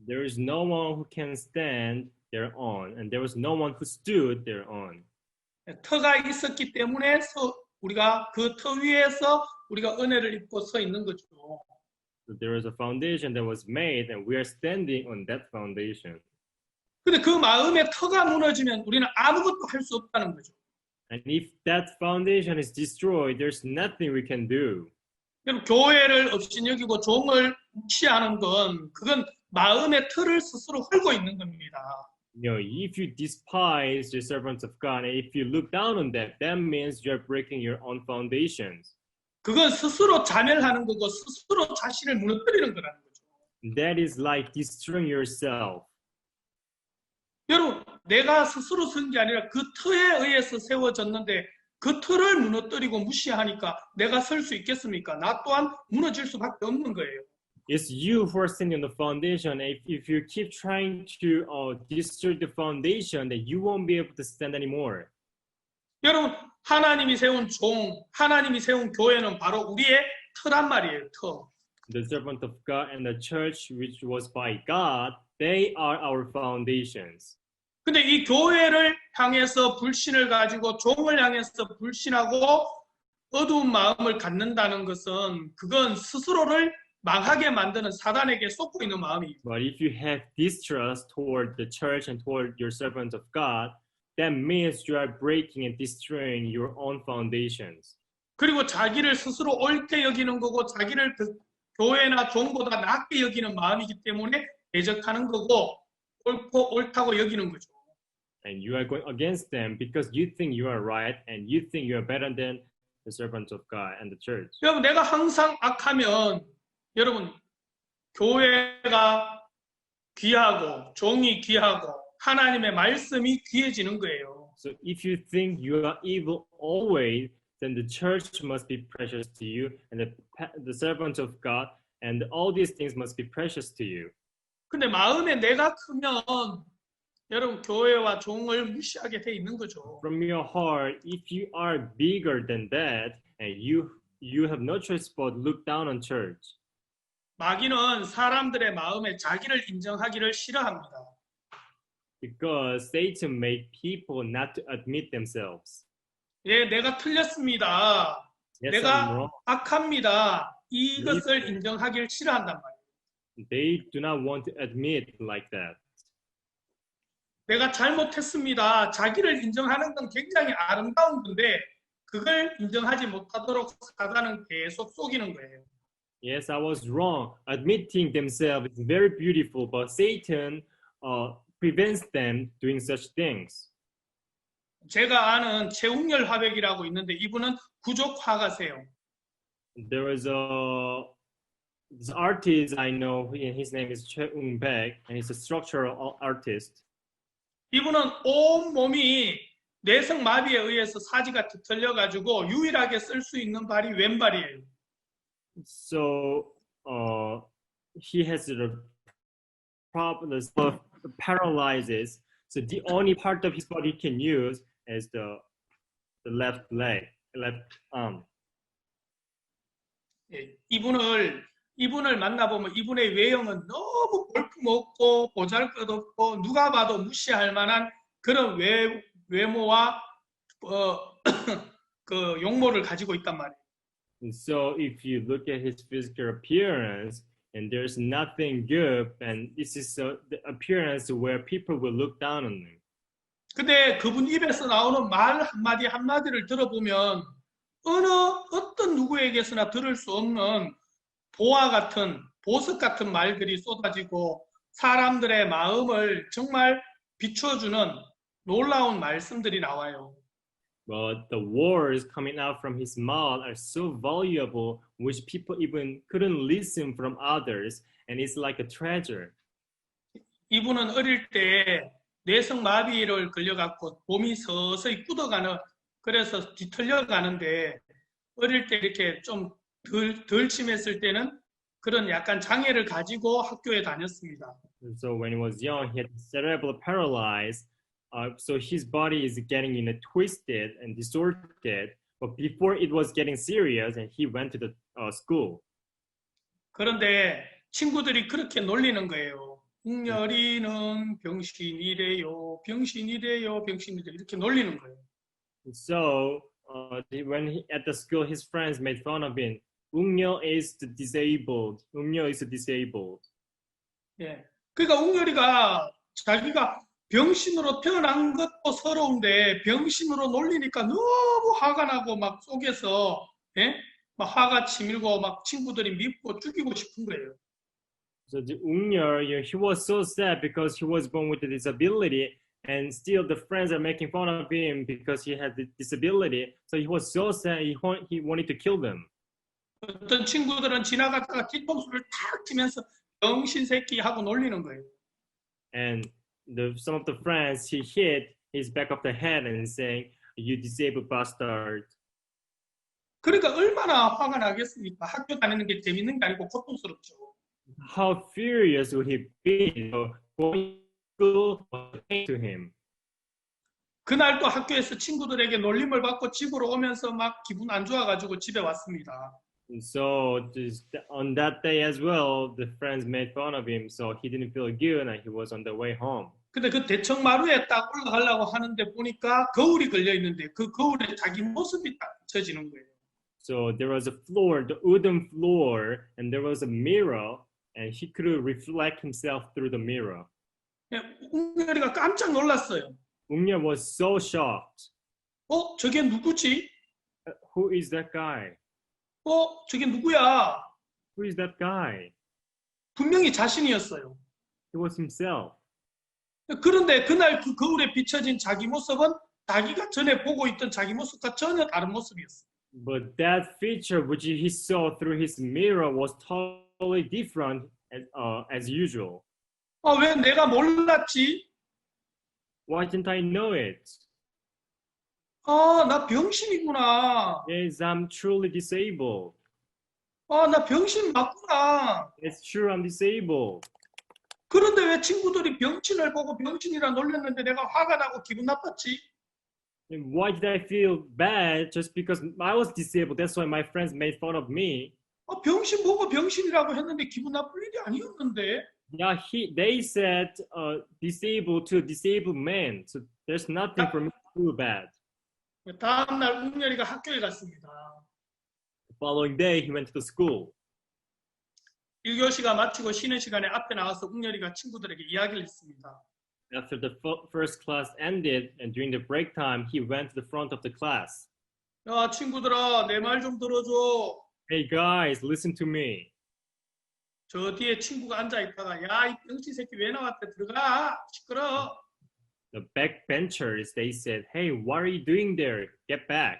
There is no one who can stand their own, and there was no one who stood their own. 터가 있었기 때문에 우리가 그 터 위에서 우리가 은혜를 입고 서 있는 거죠. So there is a foundation that was made, and we are standing on that foundation. 근데 그 마음의 터가 무너지면 우리는 아무것도 할 수 없다는 거죠. And if that foundation is destroyed, there's nothing we can do. 여러분 교회를 업신여기고 종을 무시하는 건 그건 마음의 틀을 스스로 헐고 있는 겁니다. If you despise the servants of God, and if you look down on them, that means you're breaking your own foundations. 그건 스스로 자멸하는 거고 스스로 자신을 무너뜨리는 거라는 거죠. That is like destroying yourself. 여러분, 내가 스스로 선 게 아니라 그 터에 의해서 세워졌는데 그 틀을 무너뜨리고 무시하니까 내가 설 수 있겠습니까? 나 또한 무너질 수밖에 없는 거예요. It's you who are standing on the foundation. If you keep trying to destroy the foundation, then you won't be able to stand anymore. 여러분, 하나님이 세운 종, 하나님이 세운 교회는 바로 우리의 터란 말이에요, 터. The servant of God and the church which was by God, they are our foundations. 근데 이 교회를 향해서 불신을 가지고 종을 향해서 불신하고 어두운 마음을 갖는다는 것은 그건 스스로를 망하게 만드는 사단에게 쏟고 있는 마음이에요. But if you have distrust toward the church and toward your servants of God, that means you are breaking and destroying your own foundations. 그리고 자기를 스스로 옳게 여기는 거고 자기를 그 교회나 종보다 낮게 여기는 마음이기 때문에 대적하는 거고 옳고 옳다고 여기는 거죠. And you are going against them because you think you are right and you think you are better than the servants of God and the church. 여러분, 내가 항상 악하면 여러분, 교회가 귀하고 종이 귀하고 하나님의 말씀이 귀해지는 거예요. So if you think you are evil always, then the church must be precious to you, and the servants of God, and all these things must be precious to you. 근데 마음에 내가 크면 여러분 교회와 종을 무시하게 돼 있는 거죠. From your heart, if you are bigger than that, and you have no choice but look down on church. 마귀는 사람들의 마음에 자기를 인정하기를 싫어합니다. Because Satan make people not to admit themselves. 예, 내가 틀렸습니다. Yes, I'm 내가 wrong. 악합니다. 이것을 인정하기를 싫어한단 말이에요. They do not want to admit like that. 내가 잘못했습니다. 자기를 인정하는 건 굉장히 아름다운 건데 그걸 인정하지 못하도록 사단은 계속 속이는 거예요. Yes, I was wrong. Admitting themselves is very beautiful, but Satan prevents them doing such things. 제가 아는 최웅열 화백이라고 있는데 이분은 구족 화가세요. There is this artist I know, his name is Choi Eun-baek, and he's a structural artist. 이분은 온 몸이 뇌성 마비에 의해서 사지가 뒤틀려가지고 유일하게 쓸 수 있는 발이 왼발이에요. So he has a problem of paralysis. So the only part of his body he can use is the left leg, left arm. 예, 이분을 만나보면 이분의 외형은 너무 볼품없고 보잘것없고 누가 봐도 무시할 만한 그런 외모와 그 용모를 가지고 있단 말이에요. And so if you look at his physical appearance, and there's nothing good, and this is the appearance where people will look down on him. 근데 그분 입에서 나오는 말 한마디 한마디를 들어보면 어떤 누구에게서나 들을 수 없는 보석 같은 말들이 쏟아지고 사람들의 마음을 정말 비춰주는 놀라운 말씀들이 나와요. But the words coming out from his mouth are so valuable, which people even couldn't listen from others, and it's like a treasure. 이분은 어릴 때 뇌성 마비를 걸려갖고 몸이 서서히 굳어가는, 그래서 뒤틀려 가는데 어릴 때 이렇게 좀 덜 심했을 때는 그런 약간 장애를 가지고 학교에 다녔습니다. So when he was young, he had cerebral paralysis. So his body is getting twisted and distorted. But before it was getting serious, and he went to the school. 그런데 친구들이 그렇게 놀리는 거예요. 웅열이는 병신이래요, 병신이래요, 병신이래요. 이렇게 놀리는 거예요. So when at the school, his friends made fun of him. 웅열 is disabled. 웅열 is disabled. 예. 그러니까 웅열이가 자기가 병신으로 태어난 것도 서러운데 병신으로 놀리니까 너무 화가 나고 막 속에서 막 화가 치밀고 막 친구들이 밉고 죽이고 싶은 거예요. So the Ungnyur, he was so sad because he was born with a disability, and still the friends are making fun of him because he had the disability. So he was so sad, he wanted to kill them. 어떤 친구들은 지나가다가 뒤통수를 탁 치면서 병신 새끼 하고 놀리는 거예요. And some of the friends, he hit his back of the head and saying, "You disabled bastard." 그러니까 얼마나 화가 나겠습니까? 학교 다니는 게 재밌는 게 아니고 고통스럽죠. How furious would he be going to him? 그날 또 학교에서 친구들에게 놀림을 받고 집으로 오면서 막 기분 안 좋아가지고 집에 왔습니다. And so on that day as well, the friends made fun of him, so he didn't feel good and he was on the way home. 근데 그 대청마루에 딱 올라가려고 하는데 보니까 거울이 걸려 있는데 그 거울에 자기 모습이 딱 비춰지는 거예요. So there was a floor, the wooden floor, and there was a mirror, and he could reflect himself through the mirror. 웅열이가 깜짝 놀랐어요. Ungya was so shocked. 저게 누구지? Who is that guy? 저게 누구야? Who is that guy? 분명히 자신이었어요. It was himself. 그런데 그날 그 거울에 비춰진 자기 모습은 자기가 전에 보고 있던 자기 모습과 전혀 다른 모습이었어요. But that feature which he saw through his mirror was totally different as usual. 왜 내가 몰랐지? Why didn't I know it? 나 병신이구나. Yes, I'm truly disabled. 나 병신 맞구나. It's true, I'm disabled. 그런데 왜 친구들이 병신을 보고 병신이라 놀렸는데 내가 화가 나고 기분 나빴지? And why did I feel bad just because I was disabled? That's why my friends made fun of me. 병신 보고 병신이라고 했는데 기분 나쁠 일이 아니었는데. Yeah, they said disabled to a disabled man. So there's nothing for me to feel bad. 다음 날 웅열이가 학교에 갔습니다. The following day, he went to the school. 1교시가 마치고 쉬는 시간에 앞에 나와서 웅열이가 친구들에게 이야기를 했습니다. After the first class ended and during the break time, he went to the front of the class. 야, 친구들아, 내 말 좀 들어줘. Hey guys, listen to me. 저 뒤에 친구가 앉아 있다가 야, 이 병신 새끼 왜 나왔대? 들어가. 시끄러. The backbenchers, they said, hey, what are you doing there? Get back.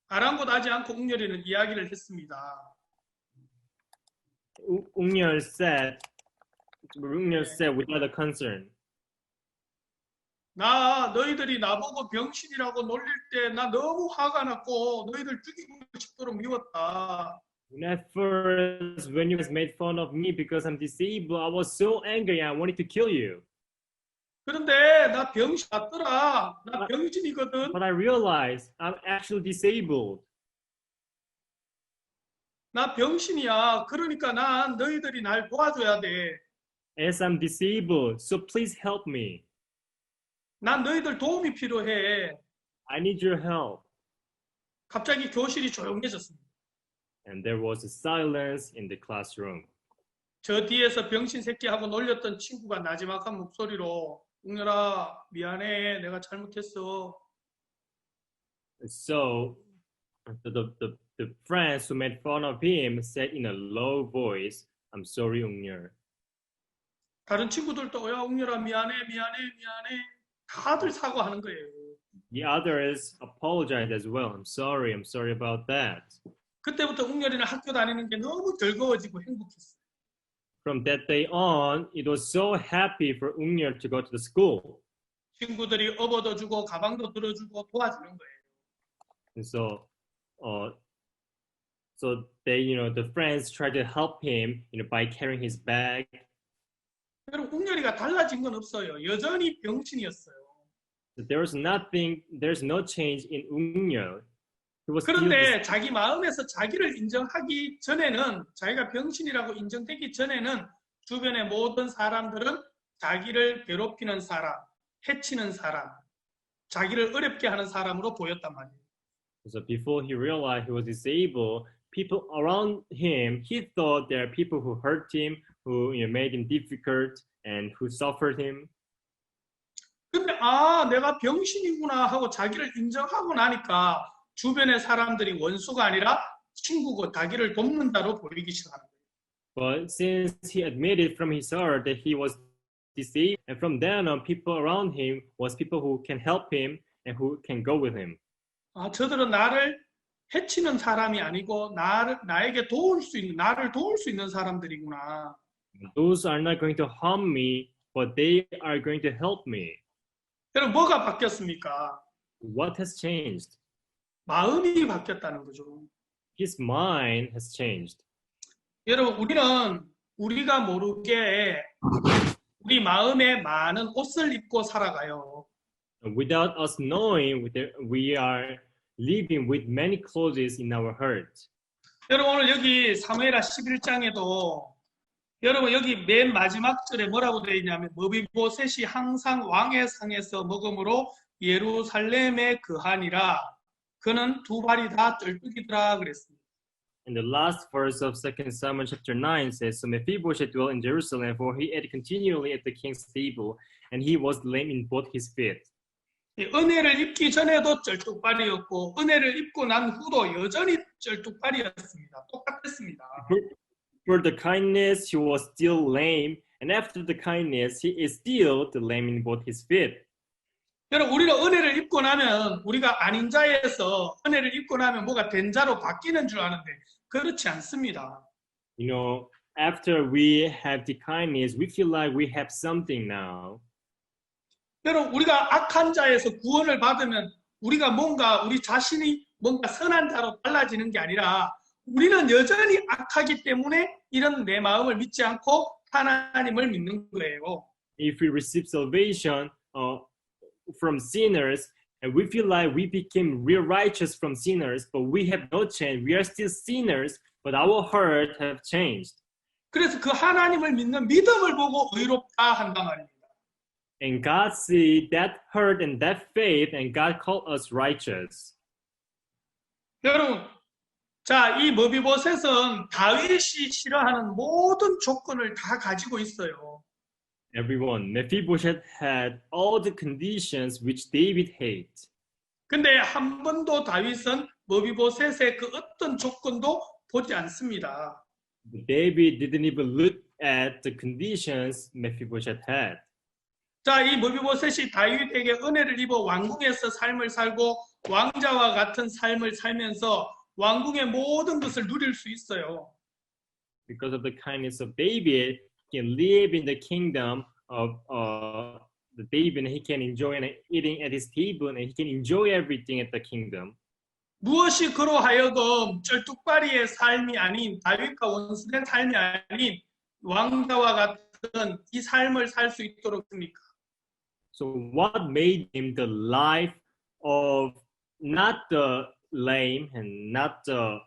아랑곳하지 않고 웅열이는 이야기를 했습니다. Ungyeol said without a concern. 너희들이 나보고 병신이라고 놀릴 때 나 너무 화가 났고 너희들 죽이고 싶도록 미웠다. And at first, when you guys made fun of me because I'm disabled, I was so angry. I wanted to kill you. 그런데 나 병신 맞더라. 나 병신이거든. But I realized I'm actually disabled. 나 병신이야. 그러니까 난 너희들이 날 도와줘야 돼. As I'm disabled, so please help me. 난 너희들 도움이 필요해. I need your help. 갑자기 교실이 조용해졌습니다. And there was a silence in the classroom. 저 뒤에서 병신 새끼하고 놀렸던 친구가 나지막한 목소리로 웅열아 미안해 내가 잘못했어. So the friends who made fun of him said in a low voice, I'm sorry, Ungyeol. 다른 친구들도 야 웅열아 미안해 다들 사과하는 거예요. The others apologized as well. I'm sorry about that. 그때부터 웅열이는 학교 다니는 게 너무 즐거워지고 행복했어요. From that day on, it was so happy for Ungyeol to go to the school. 친구들이 업어도 주고 가방도 들어주고 도와주는 거예요. And so they, the friends tried to help him, by carrying his bag. 여러분 웅열이가 달라진 건 없어요. 여전히 병신이었어요. But there's no change in Ungyeol. 그런데 자기 마음에서 자기를 인정하기 전에는 자기가 병신이라고 인정되기 전에는 주변의 모든 사람들은 자기를 괴롭히는 사람, 해치는 사람, 자기를 어렵게 하는 사람으로 보였단 말이에요. So before he realized he was disabled, people around him, he thought there are people who hurt him, who made him difficult, and who suffered him. 근데 내가 병신이구나 하고 자기를 인정하고 나니까 주변의 사람들이 원수가 아니라 친구고 자기를 돕는다로 보이기 시작합니다. But since he admitted from his heart that he was disabled, and from then on, people around him was people who can help him and who can go with him. 저들은 나를 해치는 사람이 아니고 나를 도울 수 있는 사람들이구나. Those are not going to harm me, but they are going to help me. 여러분 뭐가 바뀌었습니까? What has changed? 마음이 바뀌었다는 거죠. His mind has changed. 여러분 우리는 우리가 모르게 우리 마음에 많은 옷을 입고 살아가요. Without us knowing, we are living with many clothes in our heart. 여러분 오늘 여기 사무엘하 11장에도 여러분 여기 맨 마지막 절에 뭐라고 되어 있냐면 머비보셋이 항상 왕의 상에서 먹음으로 예루살렘에 거하니라. 그는 두 발이 다 쩔뚝이더라 그랬습니다. And the last verse of 2 Samuel chapter 9 says, So Mephibosheth dwelt in Jerusalem, for he ate continually at the king's table, and he was lame in both his feet. 은혜를 입기 전에도 쩔뚝발이었고 은혜를 입고 난 후도 여전히 쩔뚝발이었습니다. 똑같았습니다. For the kindness, he was still lame, and after the kindness, he is still lame in both his feet. 여러분 우리가 은혜를 입고 나면 우리가 아닌 자에서 은혜를 입고 나면 뭐가 된 자로 바뀌는 줄 아는데 그렇지 않습니다. You know, after we have the kindness, we feel like we have something now. 여러분 우리가 악한 자에서 구원을 받으면 우리가 뭔가 우리 자신이 뭔가 선한 자로 달라지는 게 아니라 우리는 여전히 악하기 때문에 이런 내 마음을 믿지 않고 하나님을 믿는 거예요. If we receive salvation from sinners, and we feel like we became real righteous from sinners, but we have no change. We are still sinners, but our heart have changed. 그래서 그 하나님을 믿는 믿음을 보고 의롭다 한단 말입니다. And God see that hurt and that faith, and God called us righteous. 여러분, 자, 이 머비보셋은 다윗이 싫어하는 모든 조건을 다 가지고 있어요. Everyone, Mephibosheth had all the conditions which David hates. 근데 한 번도 다윗은 머비보셋의 그 어떤 조건도 보지 않습니다. David didn't even look at the conditions Mephibosheth had. 자, 이 머비보셋이 다윗에게 은혜를 입어 왕궁에서 삶을 살고 왕자와 같은 삶을 살면서 왕궁의 모든 것을 누릴 수 있어요. Because of the kindness of David, he can live in the kingdom of the David, and he can enjoy eating at his table, and he can enjoy everything at the kingdom. 무엇이 그로 하여금 쩔뚝발이의 삶이 아닌 다윗과 원수된 삶이 아닌 왕자와 같은 이 삶을 살 수 있도록 합니까? So what made him the life of not the lame and not the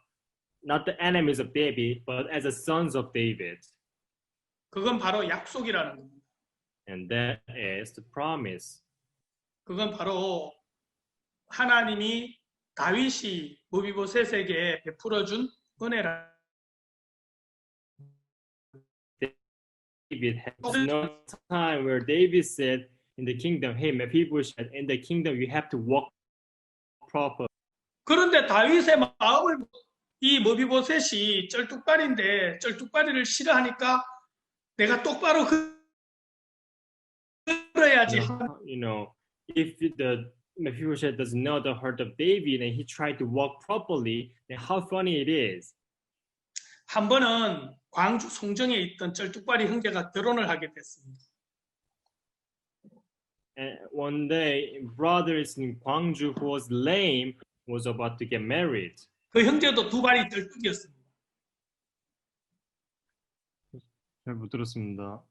enemies of David, but as the sons of David? 그건 바로 약속이라는 겁니다. And that is the promise. 그건 바로 하나님이 다윗이 머비보셋에게 베풀어준 은혜라. David has no time where David said in the kingdom, hey, Mephibosheth, in the kingdom you have to walk proper. 그런데 다윗의 마음을 이 머비보셋이 쩔뚝발인데 쩔뚝발이를 싫어하니까 내가 똑바로 걸어야지. You know, if the Mephibosheth doesn't know the heart of David and he tried to walk properly, then how funny it is. 한 번은 광주 송정에 있던 쩔뚝발이 형제가 결혼을 하게 됐습니다. And one day, brothers in Gwangju who was lame was about to get married. 그 형제도 두 발이 쩔뚝이었습니다. 잘 못 들었습니다.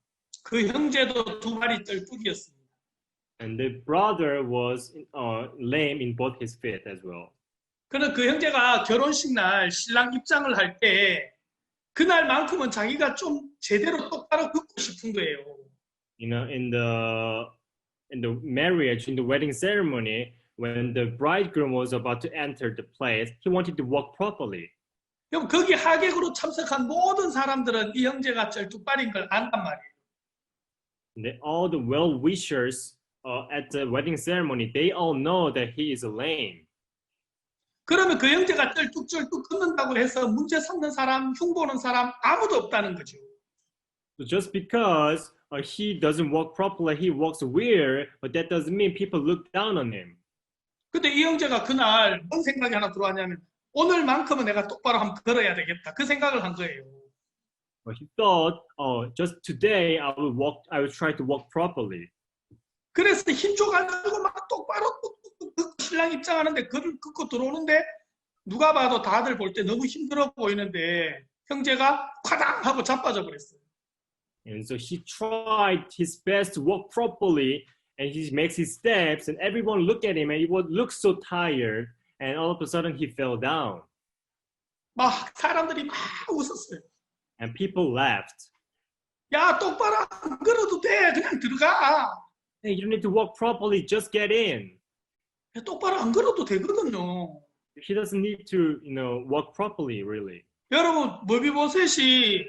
그 형제도 두 발이 쩔뚝이었습니다. And the brother was lame in both his feet as well. 그는 그 형제가 결혼식 날 신랑 입장을 할 때 그날만큼은 자기가 좀 제대로 똑바로 긋고 싶은 거예요. You know, in the marriage, in the wedding ceremony, when the bridegroom was about to enter the place, he wanted to walk properly. 그럼 거기 하객으로 참석한 모든 사람들은 이 형제가 쩔뚝발인 걸 안단 말이에요. And all the well-wishers at the wedding ceremony, they all know that he is lame. 그러면 그 형제가 쩔뚝쩔뚝 걷는다고 해서 문제 삼는 사람, 흉보는 사람 아무도 없다는 거죠. So just because he doesn't walk properly, he walks weird, but that doesn't mean people look down on him. 근데 이 형제가 그날 뭔 생각이 하나 들어왔냐면 오늘만큼은 내가 똑바로 한번 걸어야 되겠다. 그 생각을 한 거예요. But he thought, oh, just today I will try to walk properly. 그래서 힘줘가지고 막 똑바로 신랑 입장하는데 그를 긋고 들어오는데 누가 봐도 다들 볼 때 너무 힘들어 보이는데 형제가 콰당 하고 자빠져 버렸어요. And so he tried his best to walk properly, and he makes his steps, and everyone look at him, and he would look so tired, and all of a sudden he fell down, 막 사람들이 막 웃었어요. and people laughed. 야, 똑바로 안 걸어도 돼. 그냥 들어가. Hey, you don't need to walk properly, just get in. 똑바로 안 걸어도 되거든요. He doesn't need to, walk properly, really. 여러분, 머비보셋이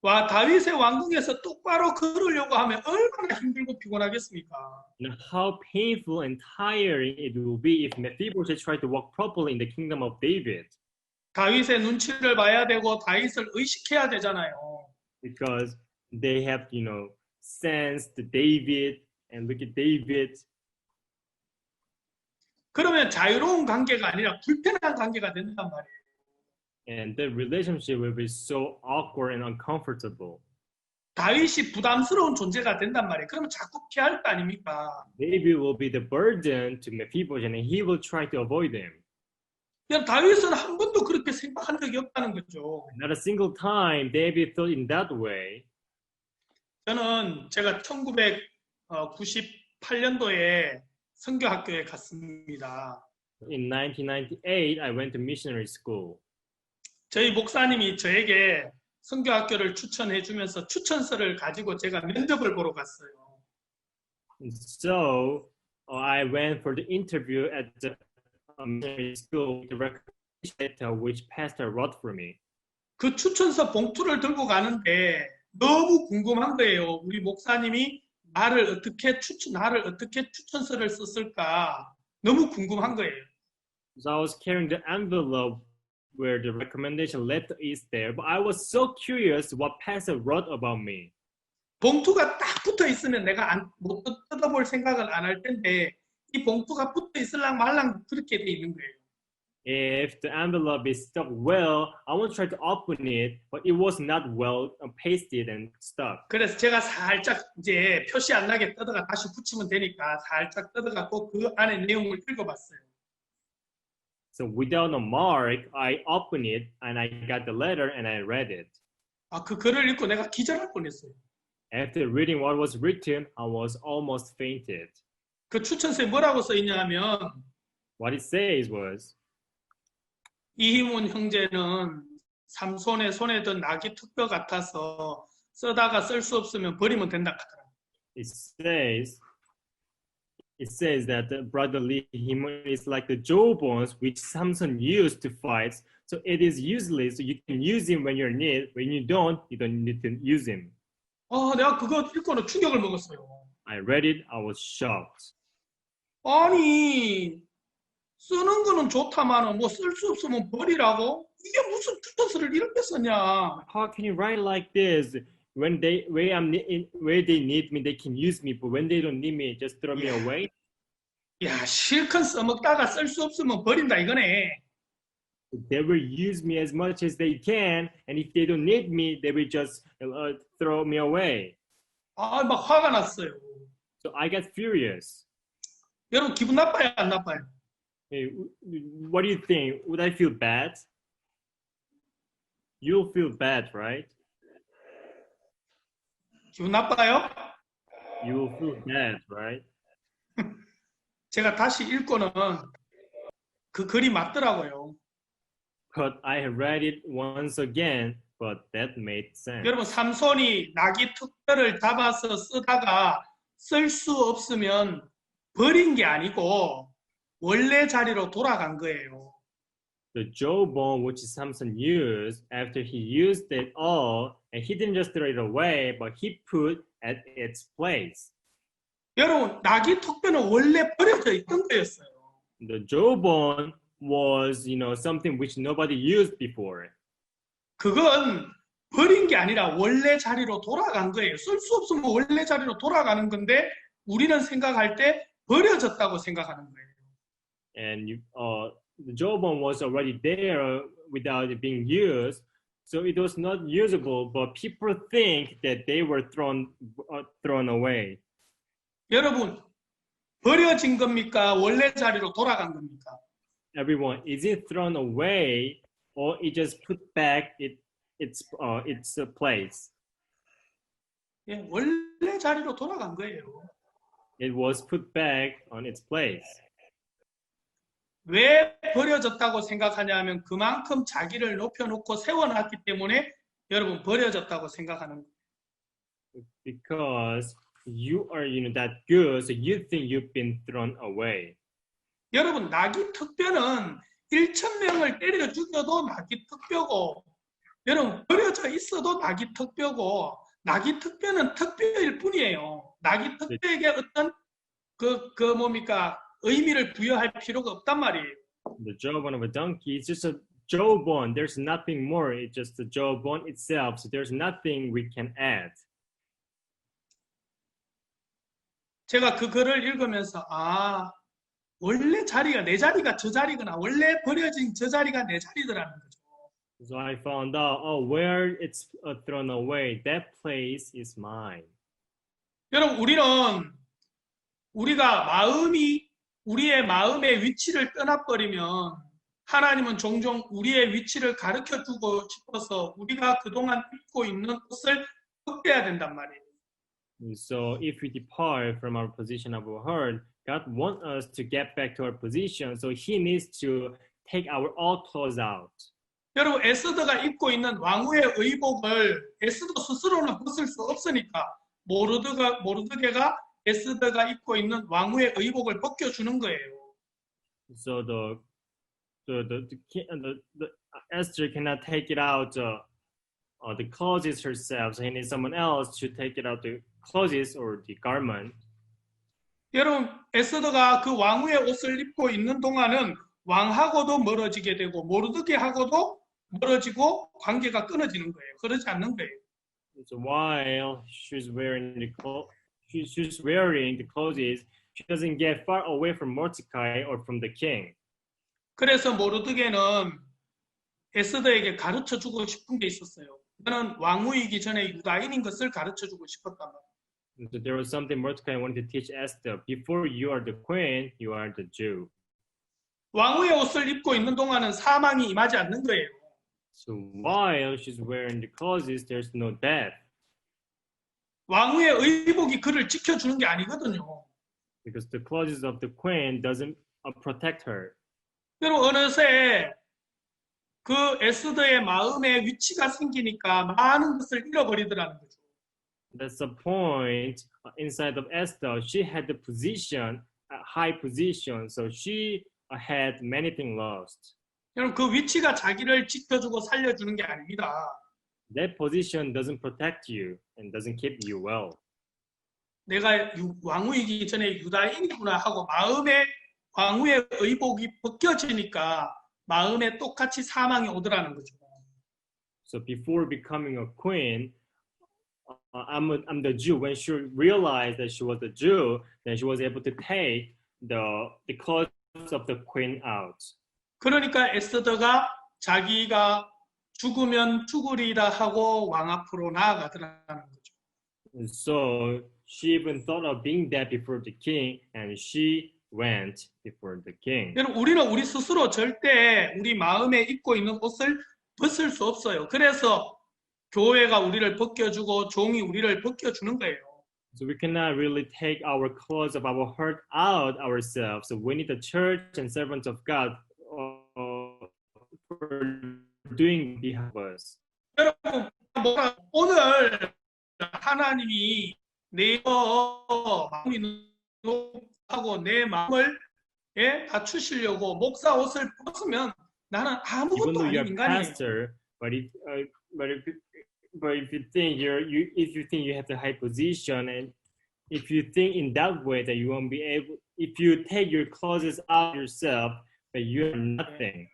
와 다윗의 왕궁에서 똑바로 걸으려고 하면 얼마나 힘들고 피곤하겠습니까? How painful and tiring it will be if Mephibosheth tried to walk properly in the kingdom of David. 다윗의 눈치를 봐야 되고 다윗을 의식해야 되잖아요. Because they have, sense the David and look at David. 그러면 자유로운 관계가 아니라 불편한 관계가 된단 말이에요. And the relationship will be so awkward and uncomfortable. 다윗이 부담스러운 존재가 된단 말이에요. 그러면 자꾸 피할 거 아닙니까? David will be the burden to Mephibosheth and he will try to avoid him. 그냥 다윗은 한 번도 그렇게 생각한 적이 없다는 거죠. Not a single time David thought in that way. 저는 제가 1998년도에 선교학교에 갔습니다. In 1998, I went to missionary school. 저희 목사님이 저에게 선교학교를 추천해 주면서 추천서를 가지고 제가 면접을 보러 갔어요. And so I went for the interview at the missionary school with the recommendation letter which pastor wrote for me. 그 추천서 봉투를 들고 가는데 너무 궁금한 거예요. 우리 목사님이 나를 어떻게 추천서를 썼을까 너무 궁금한 거예요. So I was carrying the envelope where the recommendation letter is there, but I was so curious what pastor wrote about me. 봉투가 딱 붙어 있으면 내가 못 뜯어볼 생각을 안 할 텐데 이 봉투가 붙어 있을랑 말랑 그렇게 돼 있는 거예요. If the envelope is stuck well, I won't try to open it, but it was not well pasted and stuck. 그래서 제가 살짝 이제 표시 안 나게 뜯어가 다시 붙이면 되니까 살짝 뜯어갖고 그 안에 내용을 읽어봤어요. So without a mark, I opened it and I got the letter and I read it. 그 글을 읽고 내가 기절할 뻔했어요. After reading what was written, I was almost fainted. 그 추천서에 뭐라고 써 있냐 하면 What it says was, 이희문 형제는 삼손의 손에 든 낙이 툭뼈 같아서 쓰다가 쓸 수 없으면 버리면 된다 하더라고요. It says that the brother Lee is like the jawbones which Samson used to fight. So it is useless. So you can use him when you're in need. When you don't need to use him. 내가 그거 읽고는 충격을 먹었어요. I read it. I was shocked. 아니 쓰는 거는 좋다마는 뭐 쓸 수 없으면 버리라고? 이게 무슨 추천서를 이렇게 쓰냐? How can you write like this? Where they need me, they can use me. But when they don't need me, just throw me away. 야, 실컷 써먹다가 쓸 수 없으면 버린다 이거네. They will use me as much as they can, and if they don't need me, they will just throw me away. 막 화가 났어요. So I got furious. 여러분 기분 나빠요, 안 나빠요? Hey, what do you think? Would I feel bad? You'll feel bad, right? 기분 나빠요? You'll feel bad, right? 제가 다시 읽고는 그 글이 맞더라고요. But I have read it once again, but that made sense. 여러분 삼손이 낙이 툭뼈를 잡아서 쓰다가 쓸 수 없으면 버린 게 아니고 원래 자리로 돌아간 거예요. The jawbone which Samson used, after he used it all, and he didn't just throw it away, but he put at its place. 여러분 낙이 툭뼈는 원래 버려져 있던 거였어요. The jawbone was, something which nobody used before. 그건 버린 게 아니라 원래 자리로 돌아간 거예요. 쓸 수 없으면 원래 자리로 돌아가는 건데 우리는 생각할 때 버려졌다고 생각하는 거예요. And the jawbone was already there without it being used, so it was not usable. But people think that they were thrown away. 여러분 버려진 겁니까? 원래 자리로 돌아간 겁니까? Everyone, is it thrown away or it just put back its place? 원래 자리로 돌아간 거예요. it was put back on its place. 왜 버려졌다고 생각하냐 하면 그만큼 자기를 높여놓고 세워놨기 때문에 여러분 버려졌다고 생각하는 거예요. Because you are, that good, so you think you've been thrown away. 여러분 낙이 특별은 1,000명을 때려 죽여도 낙이 특별고 여러분 버려져 있어도 낙이 특별고 낙이 특별은 특별일 뿐이에요. 낙이 특별에게 어떤 뭡니까 의미를 부여할 필요가 없단 말이에요. The jawbone of a donkey is just a jawbone. There's nothing more. It's just the jawbone itself. So there's nothing we can add. 제가 그 글을 읽으면서 원래 자리가 내 자리가 저 자리구나. 원래 버려진 저 자리가 내 자리더라는 거죠. So I found out, where it's thrown away, that place is mine. 여러분 우리가 우리의 마음의 위치를 떠나버리면 하나님은 종종 우리의 위치를 가르쳐주고 싶어서 우리가 그동안 입고 있는 옷을 벗겨야 된단 말이에요. So if we depart from our position of our heart, God wants us to get back to our position. So He needs to take our old clothes out. 여러분 에스더가 입고 있는 왕후의 의복을 에스더 스스로는 벗을 수 없으니까 모르드게가 에스더가 입고 있는 왕후의 의복을 벗겨주는 거예요. So the Esther cannot take it out the clothes herself. So he needs someone else to take it out the clothes or the garment. 여러분 에스더가 그 왕후의 옷을 입고 있는 동안은 왕하고도 멀어지게 되고 모르드게하고도 멀어지고 관계가 끊어지는 거예요. 그러지 않는 거예요. So while she's wearing the clothes, she doesn't get far away from Mordecai or from the king. 그래서 모르드게는 에스더에게 가르쳐주고 싶은 게 있었어요. 그는 왕후이기 전에 유다인인 것을 가르쳐주고 싶었단 말이에요. So there was something Mordecai wanted to teach Esther. Before you are the queen, you are the Jew. 왕후의 옷을 입고 있는 동안은 사망이 임하지 않는 거예요. So while she's wearing the clothes, there's no death. 왕후의 의복이 그를 지켜주는 게 아니거든요. Because the clothes of the queen doesn't protect her. 그리고 어느새 그 에스더의 마음에 위치가 생기니까 많은 것을 잃어버리더라는 거죠. That's the point inside of Esther. She had the position, a high position, so she had many things lost. 여러분 그 위치가 자기를 지켜주고 살려주는 게 아닙니다. That position doesn't protect you and doesn't keep you well. 내가 왕후이기 전에 유다인이구나 하고 마음에 왕후의 의복이 벗겨지니까 마음에 똑같이 사망이 오더라는 거죠. So before becoming a queen, I'm the Jew. When she realized that she was a Jew, then she was able to take the clothes of the queen out. 그러니까 에스더가 자기가 죽으면 죽으리라 하고 왕 앞으로 나아가더라는 거죠. And so she even thought of being dead before the king, and she went before the king. 여러분 우리는 우리 스스로 절대 우리 마음에 입고 있는 옷을 벗을 수 없어요. 그래서 교회가 우리를 벗겨주고 종이 우리를 벗겨주는 거예요. So we cannot really take our clothes of our heart out ourselves. So we need the church and servants of God for doing behalf of us. 여러분 오늘 하나님이 내 마음이 하고 내 마음을 갖추시려고 목사 옷을 벗으면 나는 아무것도 아닌 인간이에요. Pastor, but if you think you have the high position, and if you think in that way that you won't be able, if you take your clothes out yourself, that you are nothing.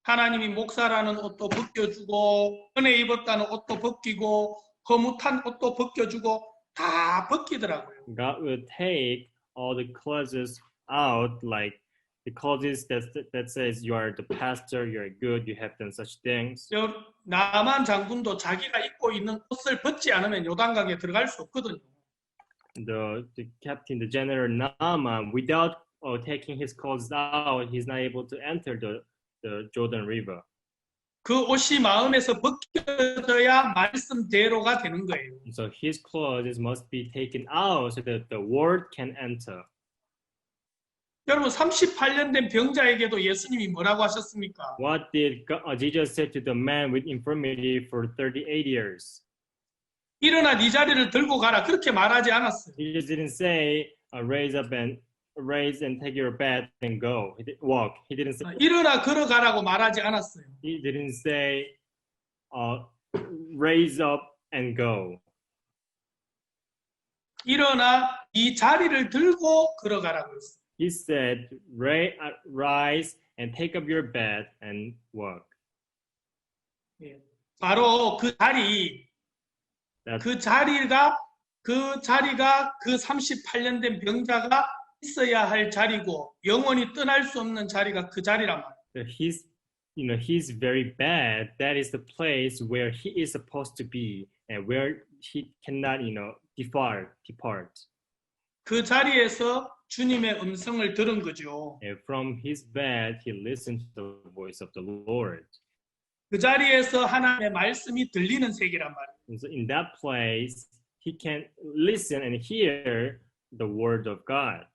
하나님이 목사라는 옷도 벗겨주고 은혜 입었다는 옷도 벗기고 거뭇한 옷도 벗겨주고 다 벗기더라고요. God will take all the clothes out, like the clothes that says you are the pastor, you are good, you have done such things. 나만 장군도 자기가 입고 있는 옷을 벗지 않으면 요단강에 들어갈 수 없거든요. The captain, the general Naaman, without taking his clothes out, he's not able to enter the Jordan River. 그 옷이 마음에서 벗겨져야 말씀대로가 되는 거예요. So his clothes must be taken out so that the word can enter. 여러분 38년 된 병자에게도 예수님이 뭐라고 하셨습니까? What did Jesus say to the man with infirmity for 38 years? 일어나 네 자리를 들고 가라 그렇게 말하지 않았어요. Jesus didn't say raise and take your bed and go. Walk. He didn't say. 일어나 걸어가라고 말하지 않았어요. He didn't say raise up and go. 일어나 이 자리를 들고 걸어가라고 했어요. He said rise and take up your bed and walk. 바로 그 자리가 그 38년 된 병자가 있어야 할 자리고 영원히 떠날 수 없는 자리가 그 자리란 말이에요. He's very bad. That is the place where he is supposed to be and where he cannot, depart. 그 자리에서 주님의 음성을 들은 거죠. And from his bed, he listened to the voice of the Lord. 그 자리에서 하나님의 말씀이 들리는 세계란 말이에요. And so in that place, he can listen and hear the word of God.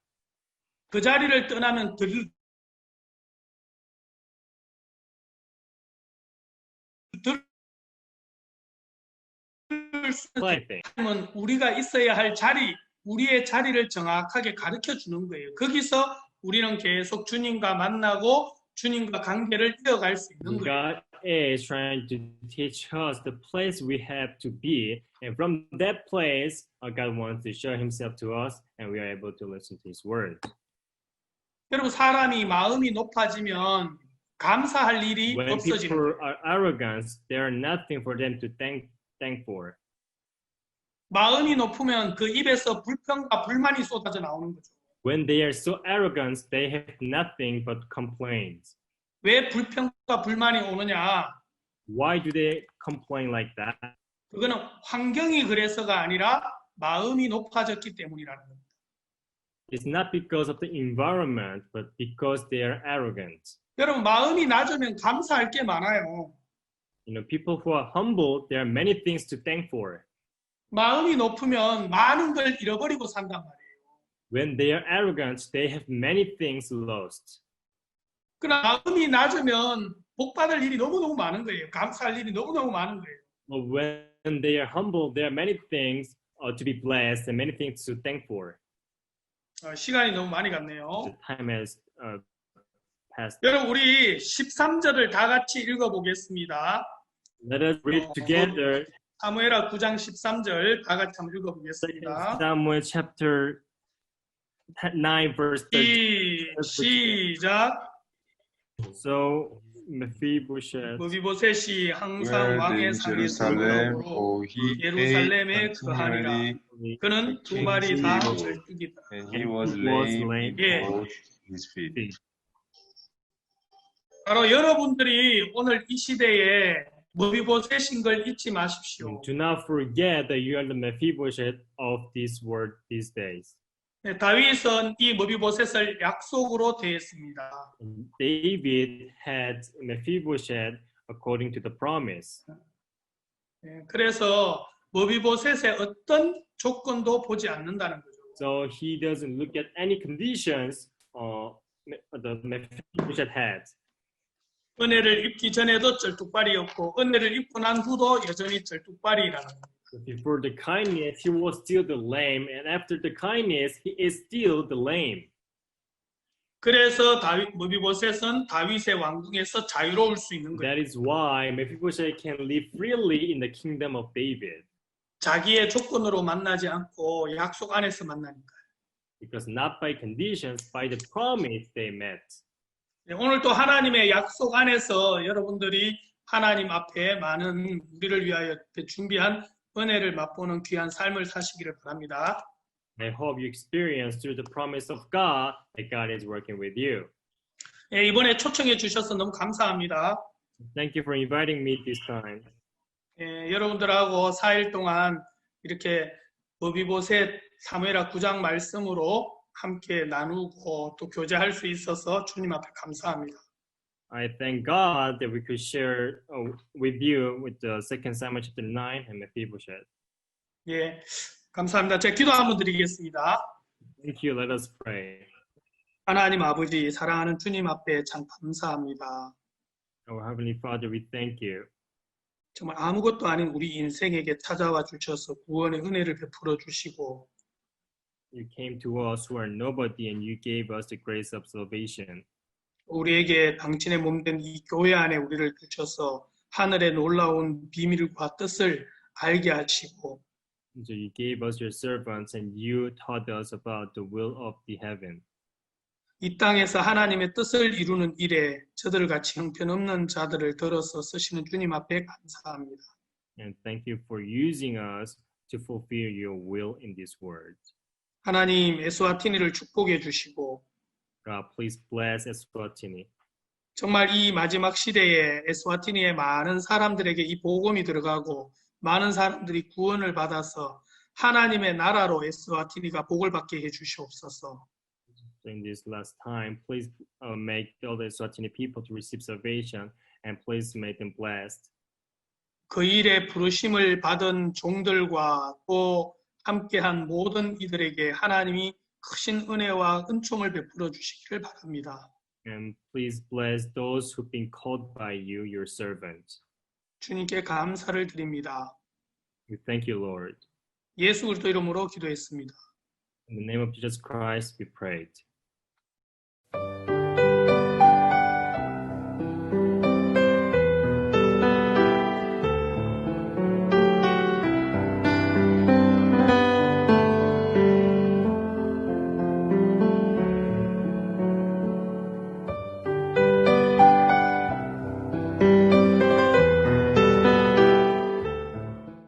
그 자리를 떠나면 하나님은 우리가 있어야 할 자리, 우리의 자리를 정확하게 가르쳐 주는 거예요. 거기서 우리는 계속 주님과 만나고 주님과 관계를 이어갈 수 있는 거예요. God is trying to teach us the place we have to be, and from that place, God wants to show Himself to us, and we are able to listen to His word. 여러분 사람이 마음이 높아지면 감사할 일이 When 없어지는 people 거예요. are arrogant, there are nothing for them to thank for. 마음이 높으면 그 입에서 불평과 불만이 쏟아져 나오는 거죠. When they are so arrogant, they have nothing but complaints. 왜 불평과 불만이 오느냐? Why do they complain like that? 그거는 환경이 그래서가 아니라 마음이 높아졌기 때문이라는 겁니다. It's not because of the environment, but because they are arrogant. 여러분 마음이 낮으면 감사할 게 많아요. People who are humble, there are many things to thank for. 마음이 높으면 많은 걸 잃어버리고 산단 말이에요. When they are arrogant, they have many things lost. 그러나 마음이 낮으면 복받을 일이 너무너무 많은 거예요. 감사할 일이 너무너무 많은 거예요. But when they are humble, there are many things to be blessed and many things to thank for. 시간이 너무 많이 갔네요. The time has passed. 여러분 우리 13절을 다 같이 읽어보겠습니다. Let us read together 사무엘하 9장 13절 다 같이 한번 읽어보겠습니다. Samuel chapter 9 verse 13. 시작. So Mephibosheth 무비보셋이 항상 왕의 상에 들어오므로 예루살렘에 거하니라. 그는 두 발이 다 절뚝이다. And he was lame 예. both his feet. 바로 여러분들이 오늘 이 시대에 무비보셋인 걸 잊지 마십시오. Do not forget that you are the Mephibosheth of this world these days. 네, 다윗은 이 무비보셋을 약속으로 대했습니다. David had Mephibosheth according to the promise. 네, 그래서 무비보셋의 어떤 조건도 보지 않는다는 거죠. So he doesn't look at any conditions the Mephibosheth had. 은혜를 입기 전에도 쩔뚝발이었고 은혜를 입고 난 후도 여전히 쩔뚝발이라는 거예요. Before the kindness, he was still the lame, and after the kindness, he is still the lame. 그래서 무비보셋은 다윗의 왕궁에서 자유로울 수 있는 거예요. That is why Mephibosheth can live freely in the kingdom of David. 자기의 조건으로 만나지 않고 약속 안에서 만나니까. Because not by conditions, by the promise they met. 네, 오늘 또 하나님의 약속 안에서 여러분들이 하나님 앞에 많은 우리를 위하여 준비한 은혜를 맛보는 귀한 삶을 사시기를 바랍니다. I hope you experience through the promise of God that God is working with you. 네, 이번에 초청해 주셔서 너무 감사합니다. Thank you for inviting me this time. 네, 여러분들하고 4일 동안 이렇게 무비보셋 사무엘하 9장 말씀으로 함께 나누고 또 교제할 수 있어서 주님 앞에 감사합니다. I thank God that we could share with you with the 2 Samuel chapter 9 and Mephibosheth. 예, 감사합니다. 제가 기도 한번 드리겠습니다. Thank you. Let us pray. 하나님 아버지, 사랑하는 주님 앞에 참 감사합니다. Our Heavenly Father, we thank you. 정말 아무것도 아닌 우리 인생에게 찾아와 주셔서 구원의 은혜를 베풀어 주시고 You came to us who are nobody and you gave us the grace of salvation. 우리에게 당신의 몸된 이 교회 안에 우리를 두셔서 하늘의 놀라운 비밀과 뜻을 알게 하시고 So you gave us your servants and you taught us about the will of the heaven. 이 땅에서 하나님의 뜻을 이루는 일에 저들같이 형편없는 자들을 들어서 쓰시는 주님 앞에 감사합니다. And thank you for using us to fulfill your will in this world. 하나님 에스와티니를 축복해 주시고 God, please bless Eswatini. 정말 이 마지막 시대에 에스와티니의 많은 사람들에게 이 복음이 들어가고 많은 사람들이 구원을 받아서 하나님의 나라로 에스와티니가 복을 받게 해 주시옵소서. In this last time, please make all the Eswatini people to receive salvation and please make them blessed. 그 일에 부르심을 받은 종들과 또 함께한 모든 이들에게 하나님이 크신 은혜와 은총을 베풀어 주시기를 바랍니다. And please bless those who've been called by you, your servants. 주님께 감사를 드립니다. We thank you, Lord. 예수 그리스도 이름으로 기도했습니다. In the name of Jesus Christ, we prayed.